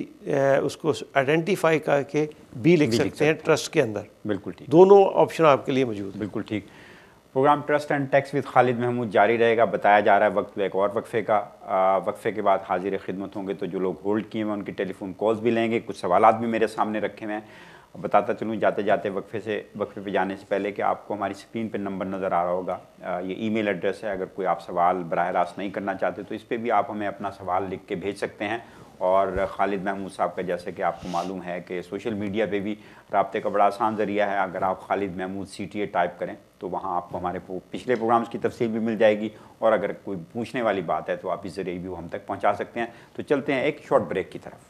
उसको आइडेंटिफाई करके भी लिख सकते हैं ट्रस्ट के अंदर। बिल्कुल ठीक, दोनों ऑप्शन आपके लिए मौजूद है। बिल्कुल ठीक। Programme trust and tax with Khalid Mahmood जारी रहेगा। बताया जा रहा है वक्त एक और वक्फे का, वक्फे के बाद हाजिर खिदमत होंगे, तो जो लोग होल्ड किए हैं उनकी टेलीफोन कॉल्स भी लेंगे, कुछ सवालात भी मेरे सामने रखे हुए हैं। बताता चलूँ जाते जाते वक्फे पे जाने से पहले कि आपको हमारी स्क्रीन पे नंबर नज़र आ रहा होगा, ये ईमेल एड्रेस है। अगर कोई आप सवाल बराह रास्त नहीं करना चाहते तो इस पर भी आप हमें अपना सवाल लिख के भेज सकते हैं। और खालिद महमूद साहब का, जैसे कि आपको मालूम है कि सोशल मीडिया पे भी राब्ते का बड़ा आसान ज़रिया है। अगर आप खालिद महमूद CTA टाइप करें तो वहाँ आपको हमारे पिछले प्रोग्राम्स की तफसील भी मिल जाएगी, और अगर कोई पूछने वाली बात है तो आप इस ज़रिए भी वो हम तक पहुँचा सकते हैं। तो चलते हैं एक शॉर्ट ब्रेक की तरफ।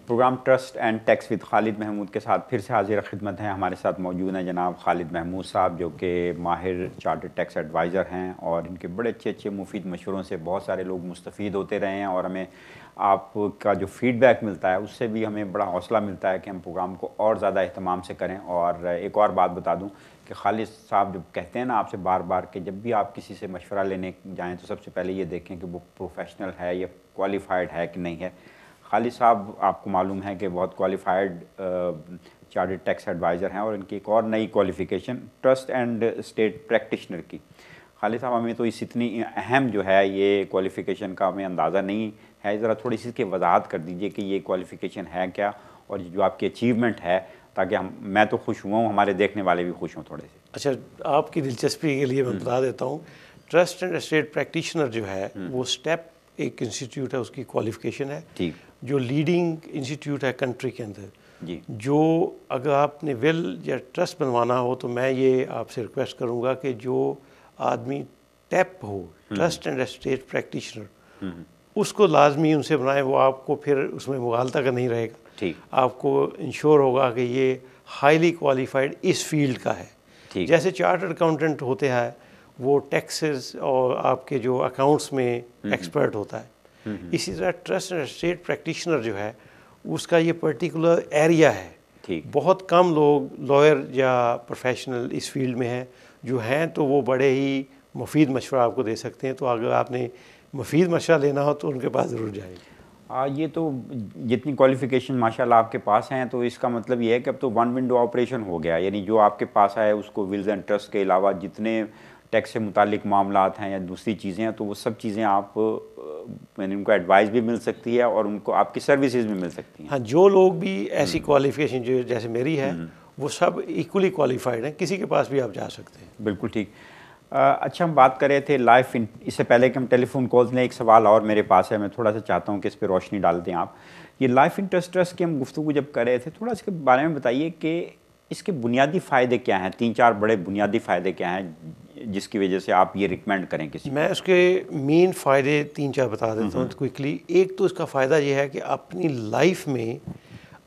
Programme trust and tax with Khalid Mahmood के साथ फिर से हाजिर खिदमत हैं। हमारे साथ मौजूद हैं जनाब खालिद महमूद साहब, जो कि माहिर चार्टर्ड टैक्स एडवाइज़र हैं, और इनके बड़े अच्छे मुफीद मशवरों से बहुत सारे लोग मुस्तफ़ीद होते रहे हैं, और हमें आपका जो फ़ीडबैक मिलता है उससे भी हमें बड़ा हौसला मिलता है कि हम प्रोग्राम को और ज़्यादा अहतमाम से करें। और एक और बात बता दूँ कि खालिद साहब जब कहते हैं ना आपसे बार बार कि जब भी आप किसी से मशवरा लेने जाएँ तो सबसे पहले ये देखें कि वो प्रोफेशनल है या क्वालिफाइड है कि नहीं है। खालिद साहब आपको मालूम है कि बहुत क्वालिफाइड चार्टर्ड टैक्स एडवाइज़र हैं, और इनकी एक और नई qualification trust and state practitioner की। खालिद साहब, हमें तो इस इतनी अहम जो है ये क्वालिफ़िकेशन का हमें अंदाज़ा नहीं है, ज़रा थोड़ी सी इसकी वजाहत कर दीजिए कि ये क्वालिफ़िकेशन है क्या, और जो आपकी अचीवमेंट है, ताकि मैं तो खुश हुआ हूँ, हमारे देखने वाले भी खुश हों थोड़े से। अच्छा, आपकी दिलचस्पी के लिए मैं बता देता हूँ, ट्रस्ट एंड स्टेट प्रैक्टिशनर जो है वो स्टेप एक इंस्टीट्यूट है, उसकी क्वालिफ़िकेशन है, ठीक, जो लीडिंग इंस्टीट्यूट है कंट्री के अंदर जी। जो अगर आपने विल या ट्रस्ट बनवाना हो तो मैं ये आपसे रिक्वेस्ट करूँगा कि जो आदमी टैप हो ट्रस्ट एंड स्टेट प्रैक्टिशनर, उसको लाजमी उनसे बनाए, वो आपको फिर उसमें मुगालता का नहीं रहेगा। ठीक, आपको इंश्योर होगा कि ये हाईली क्वालिफाइड इस फील्ड का है। ठीक, जैसे चार्टर्ड अकाउंटेंट होते हैं वो टैक्सेस और आपके जो अकाउंट्स में एक्सपर्ट होता है, इसी तरह ट्रस्ट एंड स्टेट प्रैक्टिशनर जो है उसका ये पर्टिकुलर एरिया है। ठीक, बहुत कम लोग लॉयर या प्रोफेशनल इस फील्ड में हैं, जो हैं तो वो बड़े ही मुफीद मशवरा आपको दे सकते हैं। तो अगर आपने मुफीद मशवरा लेना हो तो उनके पास ज़रूर जाएंगे। ये तो जितनी क्वालिफ़िकेशन माशाल्लाह आपके पास हैं, तो इसका मतलब ये है कि अब तो वन विंडो ऑपरेशन हो गया, यानी जो आपके पास आए उसको विल्स एंड ट्रस्ट के अलावा जितने टैक्स से मुतालिक मामलात हैं या दूसरी चीज़ें हैं, तो वो सब चीज़ें आप मैंने उनको एडवाइस भी मिल सकती है और उनको आपकी सर्विसेज भी मिल सकती हैं। हाँ, जो लोग भी ऐसी क्वालिफिकेशन जो जैसे मेरी है वो सब इक्वली क्वालिफाइड हैं, किसी के पास भी आप जा सकते हैं। बिल्कुल ठीक। अच्छा, हम बात कर रहे थे लाइफ इससे पहले कि हम टेलीफोन कॉल्स लें, एक सवाल और मेरे पास है, मैं थोड़ा सा चाहता हूँ कि इस पर रोशनी डाल दें आप। ये लाइफ इंटरेस्ट ट्रस्ट की हम गुफ्तगू जब कर रहे थे, थोड़ा इसके बारे में बताइए कि इसके बुनियादी फ़ायदे क्या हैं, 3-4 बड़े बुनियादी फ़ायदे क्या हैं जिसकी वजह से आप ये रिकमेंड करें किसी। मैं उसके मेन फ़ायदे 3-4 बता देता हूँ क्विकली। एक तो इसका फ़ायदा ये है कि अपनी लाइफ में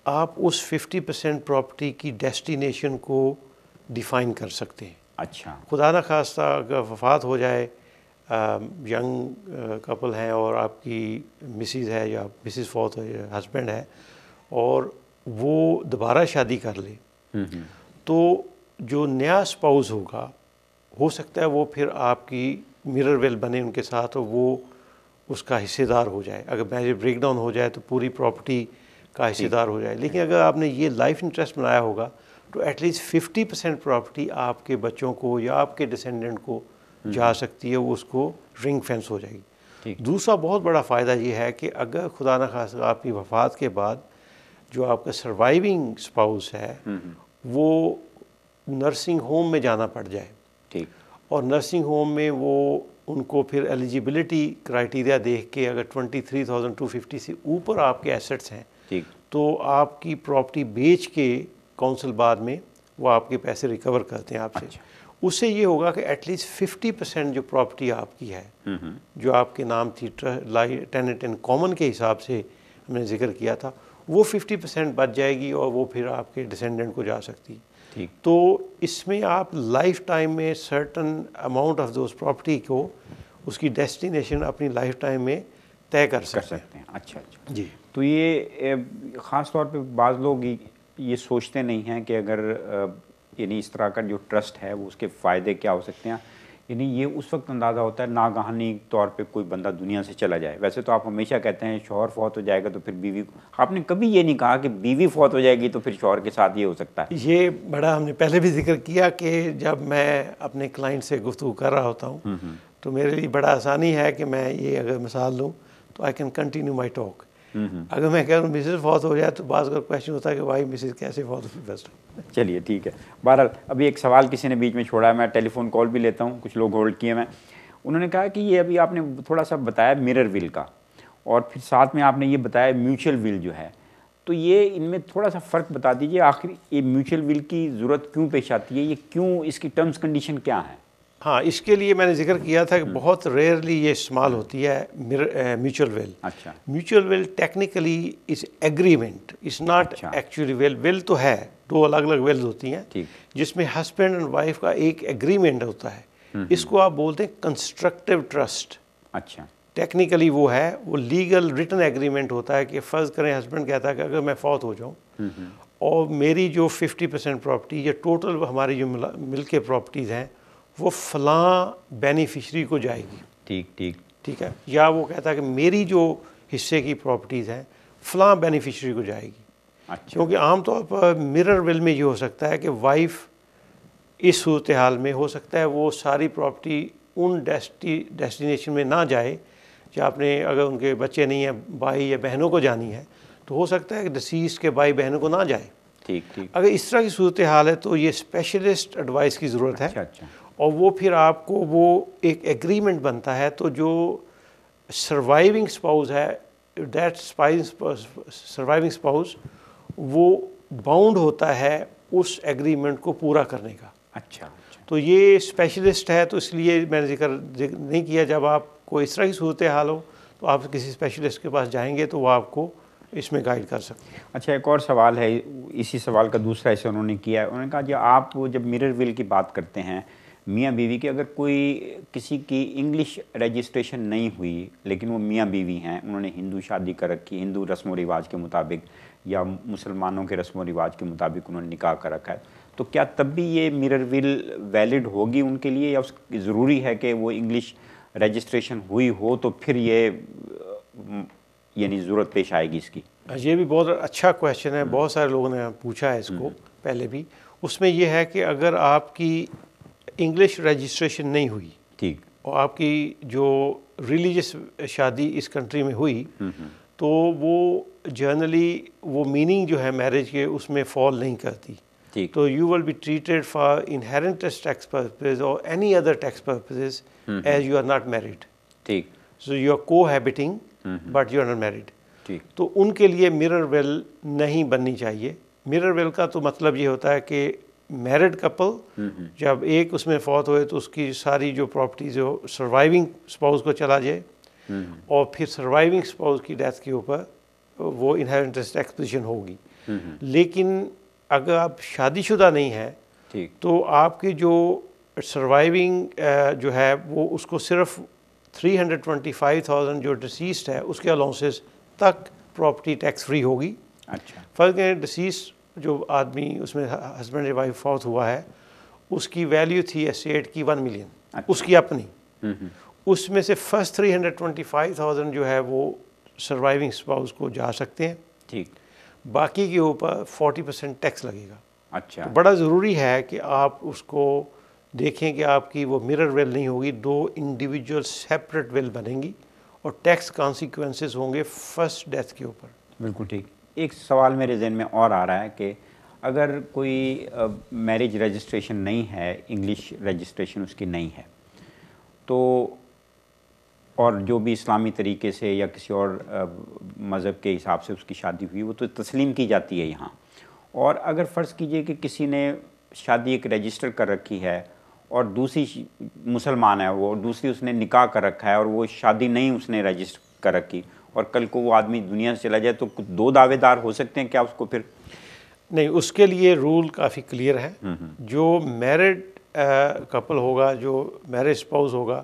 आप उस 50% प्रॉपर्टी की डेस्टिनेशन को डिफ़ाइन कर सकते हैं। अच्छा। खुदा न खास्ता अगर वफ़ात हो जाए, यंग कपल हैं और आपकी मिसिज़ है या मिसिज़ फौत है या हस्बैंड है और वो दोबारा शादी कर ले, तो जो नया स्पाउस होगा हो सकता है वो फिर आपकी मिरर वेल बने उनके साथ और वो उसका हिस्सेदार हो जाए। अगर मैरिज ब्रेकडाउन हो जाए तो पूरी प्रॉपर्टी का हिस्सेदार हो जाए। लेकिन अगर आपने ये लाइफ इंटरेस्ट बनाया होगा तो एटलीस्ट 50% प्रॉपर्टी आपके बच्चों को या आपके डिसेंडेंट को जा सकती है, वो उसको रिंग फेंस हो जाएगी। दूसरा बहुत बड़ा फ़ायदा ये है कि अगर खुदा न खास्ता आपकी वफ़ात के बाद जो आपका सर्वाइविंग स्पाउस है वो नर्सिंग होम में जाना पड़ जाए, ठीक, और नर्सिंग होम में वो उनको फिर एलिजिबिलिटी क्राइटेरिया देख के अगर 23,250 से ऊपर आपके एसेट्स हैं, ठीक, तो आपकी प्रॉपर्टी बेच के काउंसिल बाद में वो आपके पैसे रिकवर करते हैं आपसे। अच्छा। उससे ये होगा कि एटलीस्ट 50% जो प्रॉपर्टी आपकी है जो आपके नाम थी टेनेंट इन कॉमन के हिसाब से हमने जिक्र किया था, वो 50% बच जाएगी और वो फिर आपके डिसेंडेंट को जा सकती है। ठीक। तो इसमें आप लाइफ टाइम में certain amount of those property को उसकी डेस्टिनेशन अपनी लाइफ टाइम में तय कर सकते हैं। अच्छा अच्छा जी। तो ये ख़ास तौर पे बाज़ लोग ये सोचते नहीं हैं कि अगर यानी इस तरह का जो ट्रस्ट है वो उसके फ़ायदे क्या हो सकते हैं, यानी ये उस वक्त अंदाज़ा होता है नागहानी तौर पे कोई बंदा दुनिया से चला जाए। वैसे तो आप हमेशा कहते हैं शौहर फौत हो जाएगा तो फिर बीवी, आपने कभी ये नहीं कहा कि बीवी फौत हो जाएगी तो फिर शौहर के साथ ये हो सकता है। ये बड़ा हमने पहले भी जिक्र किया कि जब मैं अपने क्लाइंट से गुफ्तगू कर रहा होता हूँ तो मेरे लिए बड़ा आसानी है कि मैं ये अगर मिसाल लूँ तो I can continue my talk. अगर मैं कह रहा हूँ मिसेज फौत हो जाए तो बात का क्वेश्चन होता है कि भाई मिसेज कैसे फौत हुई बेस्ट। चलिए ठीक है। बहरहाल अभी एक सवाल किसी ने बीच में छोड़ा है, मैं टेलीफोन कॉल भी लेता हूँ, कुछ लोग होल्ड किए मैं। उन्होंने कहा कि ये अभी आपने थोड़ा सा बताया मिरर विल का और फिर साथ में आपने ये बताया म्यूचुअल विल जो है, तो ये इनमें थोड़ा सा फ़र्क बता दीजिए। आखिर ये म्यूचुअल विल की ज़रूरत क्यों पेश आती है, ये क्यों, इसकी टर्म्स कंडीशन क्या है? हाँ, इसके लिए मैंने जिक्र किया था कि बहुत रेयरली ये इस्तेमाल होती है म्यूचुअल विल। अच्छा। म्यूचुअल विल टेक्निकली इस एग्रीमेंट, इस नॉट एक्चुअली विल। विल तो है, दो अलग अलग विल्स होती हैं जिसमें हस्बैंड एंड वाइफ का एक एग्रीमेंट होता है। इसको आप बोलते हैं कंस्ट्रक्टिव ट्रस्ट। अच्छा। टेक्निकली वो है, वो लीगल रिटन एग्रीमेंट होता है कि फ़र्ज़ करें हस्बैंड कहता है कि अगर मैं फौत हो जाऊँ और मेरी जो 50% प्रॉपर्टी या टोटल हमारी जो मिल के प्रॉपर्टीज़ हैं वो फ़लाँ बेनिफिशरी को जाएगी। ठीक ठीक ठीक है। या वो कहता है कि मेरी जो हिस्से की प्रॉपर्टीज़ हैं फ़लाँ बेनिफिशरी को जाएगी। अच्छा। क्योंकि आमतौर पर मिरर विल में ये हो सकता है कि वाइफ इस सूरत हाल में हो सकता है वो सारी प्रॉपर्टी उन डेस्टिनेशन में ना जाए, या आपने अगर उनके बच्चे नहीं हैं, भाई या बहनों को जानी है तो हो सकता है कि डिसीज के भाई बहनों को ना जाए। ठीक ठीक। अगर इस तरह की सूरत हाल है तो ये स्पेशलिस्ट एडवाइस की ज़रूरत है। अच्छा। और वो फिर आपको वो एक एग्रीमेंट बनता है, तो जो सर्वाइविंग स्पाउस है, दैट सर्वाइविंग स्पाउस वो बाउंड होता है उस एग्रीमेंट को पूरा करने का। अच्छा। तो ये स्पेशलिस्ट है, तो इसलिए मैंने जिक्र नहीं किया। जब आपको इस तरह की सूरत हाल हो तो आप किसी स्पेशलिस्ट के पास जाएंगे तो वो आपको इसमें गाइड कर सकते हैं। अच्छा, एक और सवाल है, इसी सवाल का दूसरा हिस्सा उन्होंने किया है। उन्होंने कहा जो आप जब मिरर विल की बात करते हैं मियाँ बीवी की, अगर कोई किसी की इंग्लिश रजिस्ट्रेशन नहीं हुई लेकिन वो मियाँ बीवी हैं, उन्होंने हिंदू शादी कर रखी, हिंदू रस्म व रिवाज के मुताबिक या मुसलमानों के रस्म व रिवाज के मुताबिक उन्होंने निकाह कर रखा है, तो क्या तब भी ये मिरर विल वैलिड होगी उनके लिए, या उसकी ज़रूरी है कि वो इंग्लिश रजिस्ट्रेशन हुई हो तो फिर ये यानी ज़रूरत पेश आएगी इसकी? ये भी बहुत अच्छा क्वेश्चन है, बहुत सारे लोगों ने पूछा है इसको पहले भी। उसमें यह है कि अगर आपकी इंग्लिश रजिस्ट्रेशन नहीं हुई, ठीक, और आपकी जो रिलीजियस शादी इस कंट्री में हुई, तो वो जनरली वो मीनिंग जो है मैरिज के उसमें फॉल नहीं करती। ठीक, तो you will be treated for inheritance tax purposes और any other tax purposes as you are not married. ठीक, so you are cohabiting but you are not married. ठीक, तो उनके लिए मिरर वेल नहीं बननी चाहिए। मिरर वेल का तो मतलब ये होता है कि मैरिड कपल जब एक उसमें फौत हुए तो उसकी सारी जो प्रॉपर्टी जो सर्वाइविंग स्पाउस को चला जाए, और फिर सर्वाइविंग स्पाउस की डेथ के ऊपर वो इनहेरिटेंस टैक्स पोजीशन होगी। लेकिन अगर आप शादीशुदा नहीं है, ठीक, तो आपकी जो सर्वाइविंग जो है वो उसको सिर्फ 325,000 जो डिसीस्ड है उसके अलाउंसेस तक प्रॉपर्टी टैक्स फ्री होगी। अच्छा, फ़र्क है, डिसीज जो आदमी उसमें हस्बैंड या वाइफ फौत हुआ है उसकी वैल्यू थी एस्टेट की 1 मिलियन, अच्छा, उसकी अपनी, उसमें से फर्स्ट 325,000 जो है वो सर्वाइविंग स्पाउस को जा सकते हैं, ठीक, बाकी के ऊपर 40% टैक्स लगेगा। अच्छा, तो बड़ा ज़रूरी है कि आप उसको देखें कि आपकी वो मिरर वेल नहीं होगी, 2 इंडिविजुअल सेपरेट वेल बनेंगी और टैक्स कॉन्सिक्वेंसेस होंगे फर्स्ट डेथ के ऊपर। बिल्कुल ठीक। एक सवाल मेरे जहन में और आ रहा है कि अगर कोई मैरिज रजिस्ट्रेशन नहीं है, इंग्लिश रजिस्ट्रेशन उसकी नहीं है, तो और जो भी इस्लामी तरीके से या किसी और मज़हब के हिसाब से उसकी शादी हुई वो तो तस्लीम की जाती है यहाँ। और अगर फ़र्ज़ कीजिए कि किसी ने शादी एक रजिस्टर कर रखी है और दूसरी मुसलमान है वो, दूसरी उसने निकाह कर रखा है और वो शादी नहीं उसने रजिस्टर कर रखी, और कल को वो आदमी दुनिया से चला जाए तो 2 दावेदार हो सकते हैं क्या उसको? फिर नहीं, उसके लिए रूल काफ़ी क्लियर है। जो मैरिड कपल होगा, जो मैरिज स्पाउस होगा,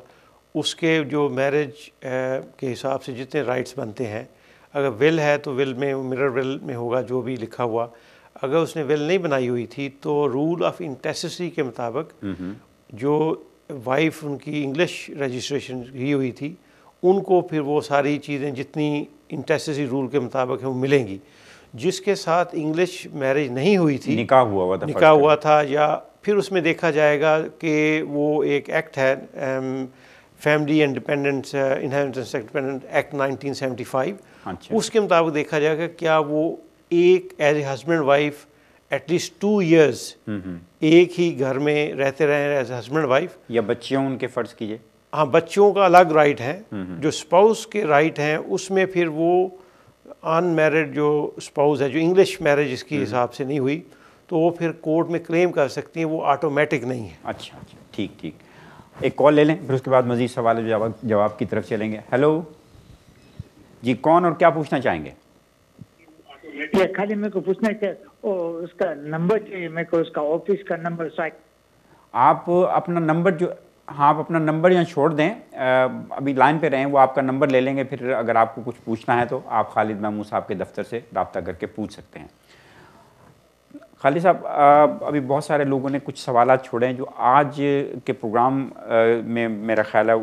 उसके जो मैरिज के हिसाब से जितने राइट्स बनते हैं, अगर विल है तो विल में मिरर विल में होगा जो भी लिखा हुआ। अगर उसने विल नहीं बनाई हुई थी तो रूल ऑफ इंटेसेसी के मुताबिक जो वाइफ उनकी इंग्लिश रजिस्ट्रेशन की हुई थी उनको फिर वो सारी चीज़ें जितनी इंटेसेसी रूल के मुताबिक है वो मिलेंगी। जिसके साथ इंग्लिश मैरिज नहीं हुई थी, निकाह हुआ था, या फिर उसमें देखा जाएगा कि वो एक एक्ट है family independence inheritance independent act 1975। अच्छा, उसके मुताबिक देखा जाएगा क्या वो एक as a husband wife at least 2 years एक ही घर में रहते रहे एज हस्बैंड वाइफ, या बच्चे उनके फ़र्ज़ कीजिए। हाँ, बच्चों का अलग राइट है, जो स्पाउस के राइट हैं उसमें फिर वो अनमैरिड जो स्पाउस है जो इंग्लिश मैरिज इसके हिसाब से नहीं हुई तो वो फिर कोर्ट में क्लेम कर सकती हैं, वो ऑटोमेटिक नहीं है। अच्छा, अच्छा, ठीक, ठीक। एक कॉल ले लें, फिर उसके बाद मज़ीद सवाल जवाब की तरफ चलेंगे। हेलो जी, कौन और क्या पूछना चाहेंगे? ये खाली मेरे को पूछना है उसका नंबर चाहिए मेरे को, उसका ऑफिस का नंबर। आप अपना नंबर जो, हाँ, आप अपना नंबर यहाँ छोड़ दें, अभी लाइन पे रहें, वो आपका नंबर ले लेंगे, फिर अगर आपको कुछ पूछना है तो आप खालिद महमूद साहब के दफ्तर से रब्ता करके पूछ सकते हैं। खालिद साहब, अभी बहुत सारे लोगों ने कुछ सवालात छोड़े हैं जो आज के प्रोग्राम में मेरा ख्याल है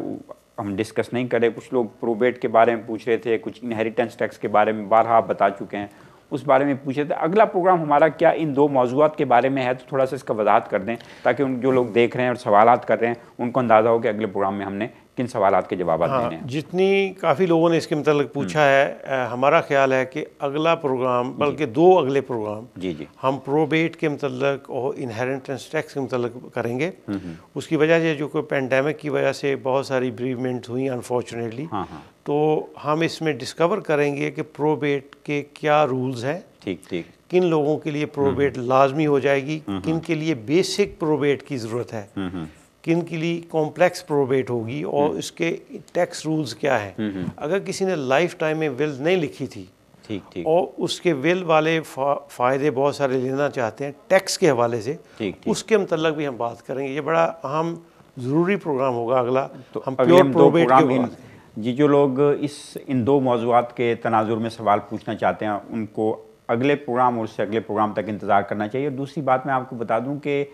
हम डिस्कस नहीं करें। कुछ लोग प्रोबेट के बारे में पूछ रहे थे, कुछ इनहेरिटेंस टैक्स के बारे में बारहा आप बता चुके हैं, उस बारे में पूछ रहे थे। अगला प्रोग्राम हमारा क्या इन 2 मौज़ूआत के बारे में है, तो थोड़ा सा इसका वजाहत कर दें ताकि उन जो लोग देख रहे हैं और सवालात कर रहे हैं उनको अंदाज़ा हो कि अगले प्रोग्राम में हमने किन सवालात के जवाब देने हैं। जितनी काफ़ी लोगों ने इसके मतलब पूछा है, हमारा ख्याल है कि अगला प्रोग्राम, बल्कि 2 अगले प्रोग्राम जी हम प्रोबेट के मतलब और इनहेरिटेंस टैक्स के मतलब करेंगे। उसकी वजह से जो कोई पेंडेमिक की वजह से बहुत सारी ब्रीवमेंट्स हुई अनफॉर्चुनेटली, तो हम इसमें डिस्कवर करेंगे कि प्रोबेट के क्या रूल्स हैं, ठीक, किन लोगों के लिए प्रोबेट लाजमी हो जाएगी, किन के लिए बेसिक प्रोबेट की ज़रूरत है, किन के लिए कॉम्प्लेक्स प्रोबेट होगी, और इसके टैक्स रूल्स क्या हैं। अगर किसी ने लाइफ टाइम में विल नहीं लिखी थी, ठीक, और उसके विल वाले फ़ायदे बहुत सारे लेना चाहते हैं टैक्स के हवाले से, उसके मतलब भी हम बात करेंगे। ये बड़ा अहम ज़रूरी प्रोग्राम होगा अगला, तो हम प्योर प्रोबेट के जी जो लोग इन 2 मौज़ूआत के तनाजुर में सवाल पूछना चाहते हैं उनको अगले प्रोग्राम और उससे अगले प्रोग्राम तक इंतज़ार करना चाहिए। और दूसरी बात मैं आपको बता दूं कि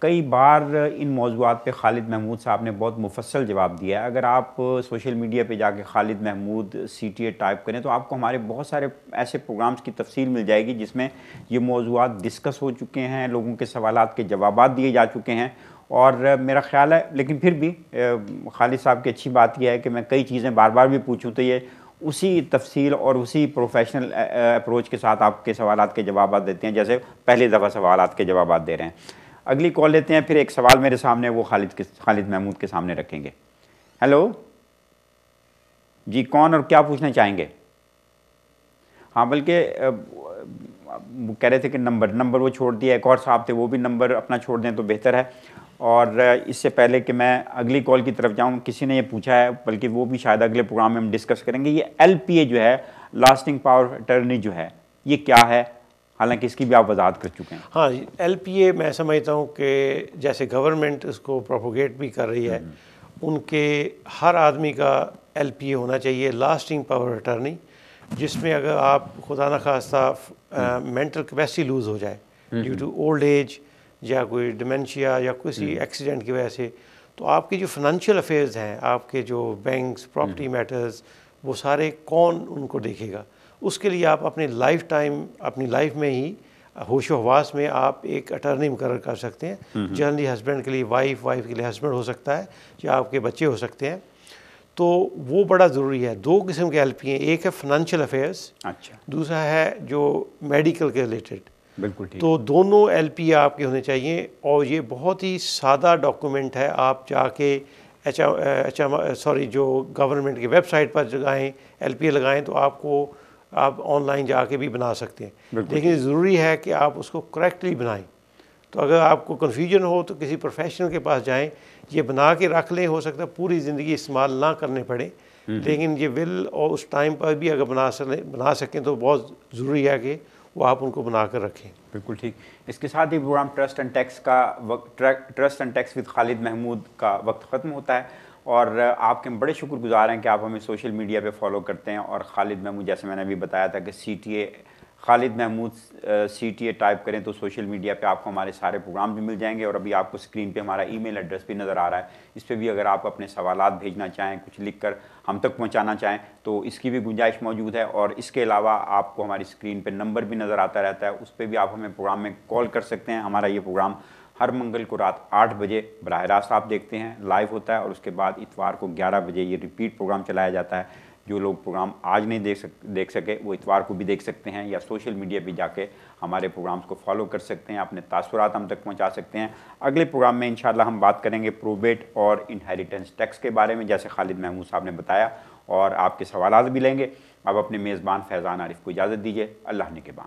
कई बार इन मौज़ूआत पे खालिद महमूद साहब ने बहुत मुफस्सल जवाब दिया है। अगर आप सोशल मीडिया पे जाके खालिद महमूद CTA टाइप करें तो आपको हमारे बहुत सारे ऐसे प्रोग्राम्स की तफसील मिल जाएगी जिसमें ये मौज़ूआत डिस्कस हो चुके हैं, लोगों के सवालात के जवाबात दिए जा चुके हैं, और मेरा ख्याल है, लेकिन फिर भी खालिद साहब की अच्छी बात यह है कि मैं कई चीज़ें बार बार भी पूछूं तो ये उसी तफसील और उसी प्रोफेशनल अप्रोच के साथ आपके सवालात के जवाब देते हैं, जैसे पहली दफ़ा सवालात के जवाब दे रहे हैं। अगली कॉल लेते हैं, फिर एक सवाल मेरे सामने वो खालिद महमूद के सामने रखेंगे। हेलो जी, कौन और क्या पूछना चाहेंगे? हाँ, बल्कि कह रहे थे कि नंबर वो छोड़ दिया, एक और साहब थे वो भी नंबर अपना छोड़ दें तो बेहतर है। और इससे पहले कि मैं अगली कॉल की तरफ जाऊं, किसी ने ये पूछा है, बल्कि वो भी शायद अगले प्रोग्राम में हम डिस्कस करेंगे, ये LPA जो है, लास्टिंग पावर अटर्नी जो है, ये क्या है? हालांकि इसकी भी आप वजाहत कर चुके हैं। हाँ, LPA मैं समझता हूँ कि जैसे गवर्नमेंट इसको प्रोपोगेट भी कर रही है, उनके हर आदमी का LPA होना चाहिए, लास्टिंग पावर अटर्नी, जिसमें अगर आप खुदा न खास्ता मेंटल कैपेसिटी लूज़ हो जाए ड्यू टू ओल्ड एज या कोई डिमेंशिया या किसी एक्सीडेंट की वजह से, तो आपके जो फाइनेंशियल अफेयर्स हैं, आपके जो बैंक्स, प्रॉपर्टी मैटर्स, वो सारे कौन उनको देखेगा? उसके लिए आप अपने लाइफ टाइम, अपनी लाइफ में ही होशो हवास में आप एक अटर्नी मुकर्रर कर सकते हैं। जनरली हस्बैंड के लिए वाइफ, वाइफ के लिए हस्बैंड हो सकता है, या आपके बच्चे हो सकते हैं। तो वो बड़ा ज़रूरी है। दो किस्म के LPA, एक है फाइनेंशियल अफेयर्स, अच्छा, दूसरा है जो मेडिकल के रिलेटेड। बिल्कुल ठीक। तो दोनों LPA आपके होने चाहिए, और ये बहुत ही सादा डॉक्यूमेंट है। आप जाके जो गवर्नमेंट की वेबसाइट पर लगाएं, LPA लगाएं, तो आपको आप ऑनलाइन जाके भी बना सकते हैं। लेकिन ज़रूरी है कि आप उसको करेक्टली बनाएं। तो अगर आपको कन्फ्यूजन हो तो किसी प्रोफेशनल के पास जाएं, ये बना के रख लें। हो सकता है पूरी ज़िंदगी इस्तेमाल ना करने पड़े, लेकिन ये विल और उस टाइम पर भी अगर बना सकें तो बहुत ज़रूरी है कि वो आप उनको बना कर रखें। बिल्कुल ठीक। इसके साथ ही program trust and tax with Khalid Mahmood का वक्त ख़त्म होता है, और आपके बड़े शुक्रगुजार हैं कि आप हमें सोशल मीडिया पे फॉलो करते हैं। और खालिद महमूद, जैसे मैंने अभी बताया था कि CTA Khalid Mahmood CTA type करें तो सोशल मीडिया पे आपको हमारे सारे प्रोग्राम भी मिल जाएंगे। और अभी आपको स्क्रीन पे हमारा ईमेल एड्रेस भी नज़र आ रहा है, इस पर भी अगर आप अपने सवालात भेजना चाहें, कुछ लिख कर हम तक पहुंचाना चाहें, तो इसकी भी गुंजाइश मौजूद है। और इसके अलावा आपको हमारी स्क्रीन पे नंबर भी नज़र आता रहता है, उस पर भी आप हमें प्रोग्राम में कॉल कर सकते हैं। हमारा ये प्रोग्राम हर मंगल को रात 8 बजे बराह रास्त आप देखते हैं, लाइव होता है, और उसके बाद इतवार को 11 बजे ये रिपीट प्रोग्राम चलाया जाता है। जो लोग प्रोग्राम आज नहीं देख सके वो इतवार को भी देख सकते हैं, या सोशल मीडिया पे जाके हमारे प्रोग्राम्स को फॉलो कर सकते हैं, अपने तासुरात हम तक पहुंचा सकते हैं। अगले प्रोग्राम में इंशाल्लाह हम बात करेंगे प्रोबेट और इनहेरिटेंस टैक्स के बारे में, जैसे खालिद महमूद साहब ने बताया, और आपके सवालात भी लेंगे। अब अपने मेज़बान फैज़ान आरिफ को इजाज़त दीजिए। अल्लाह ने के बान।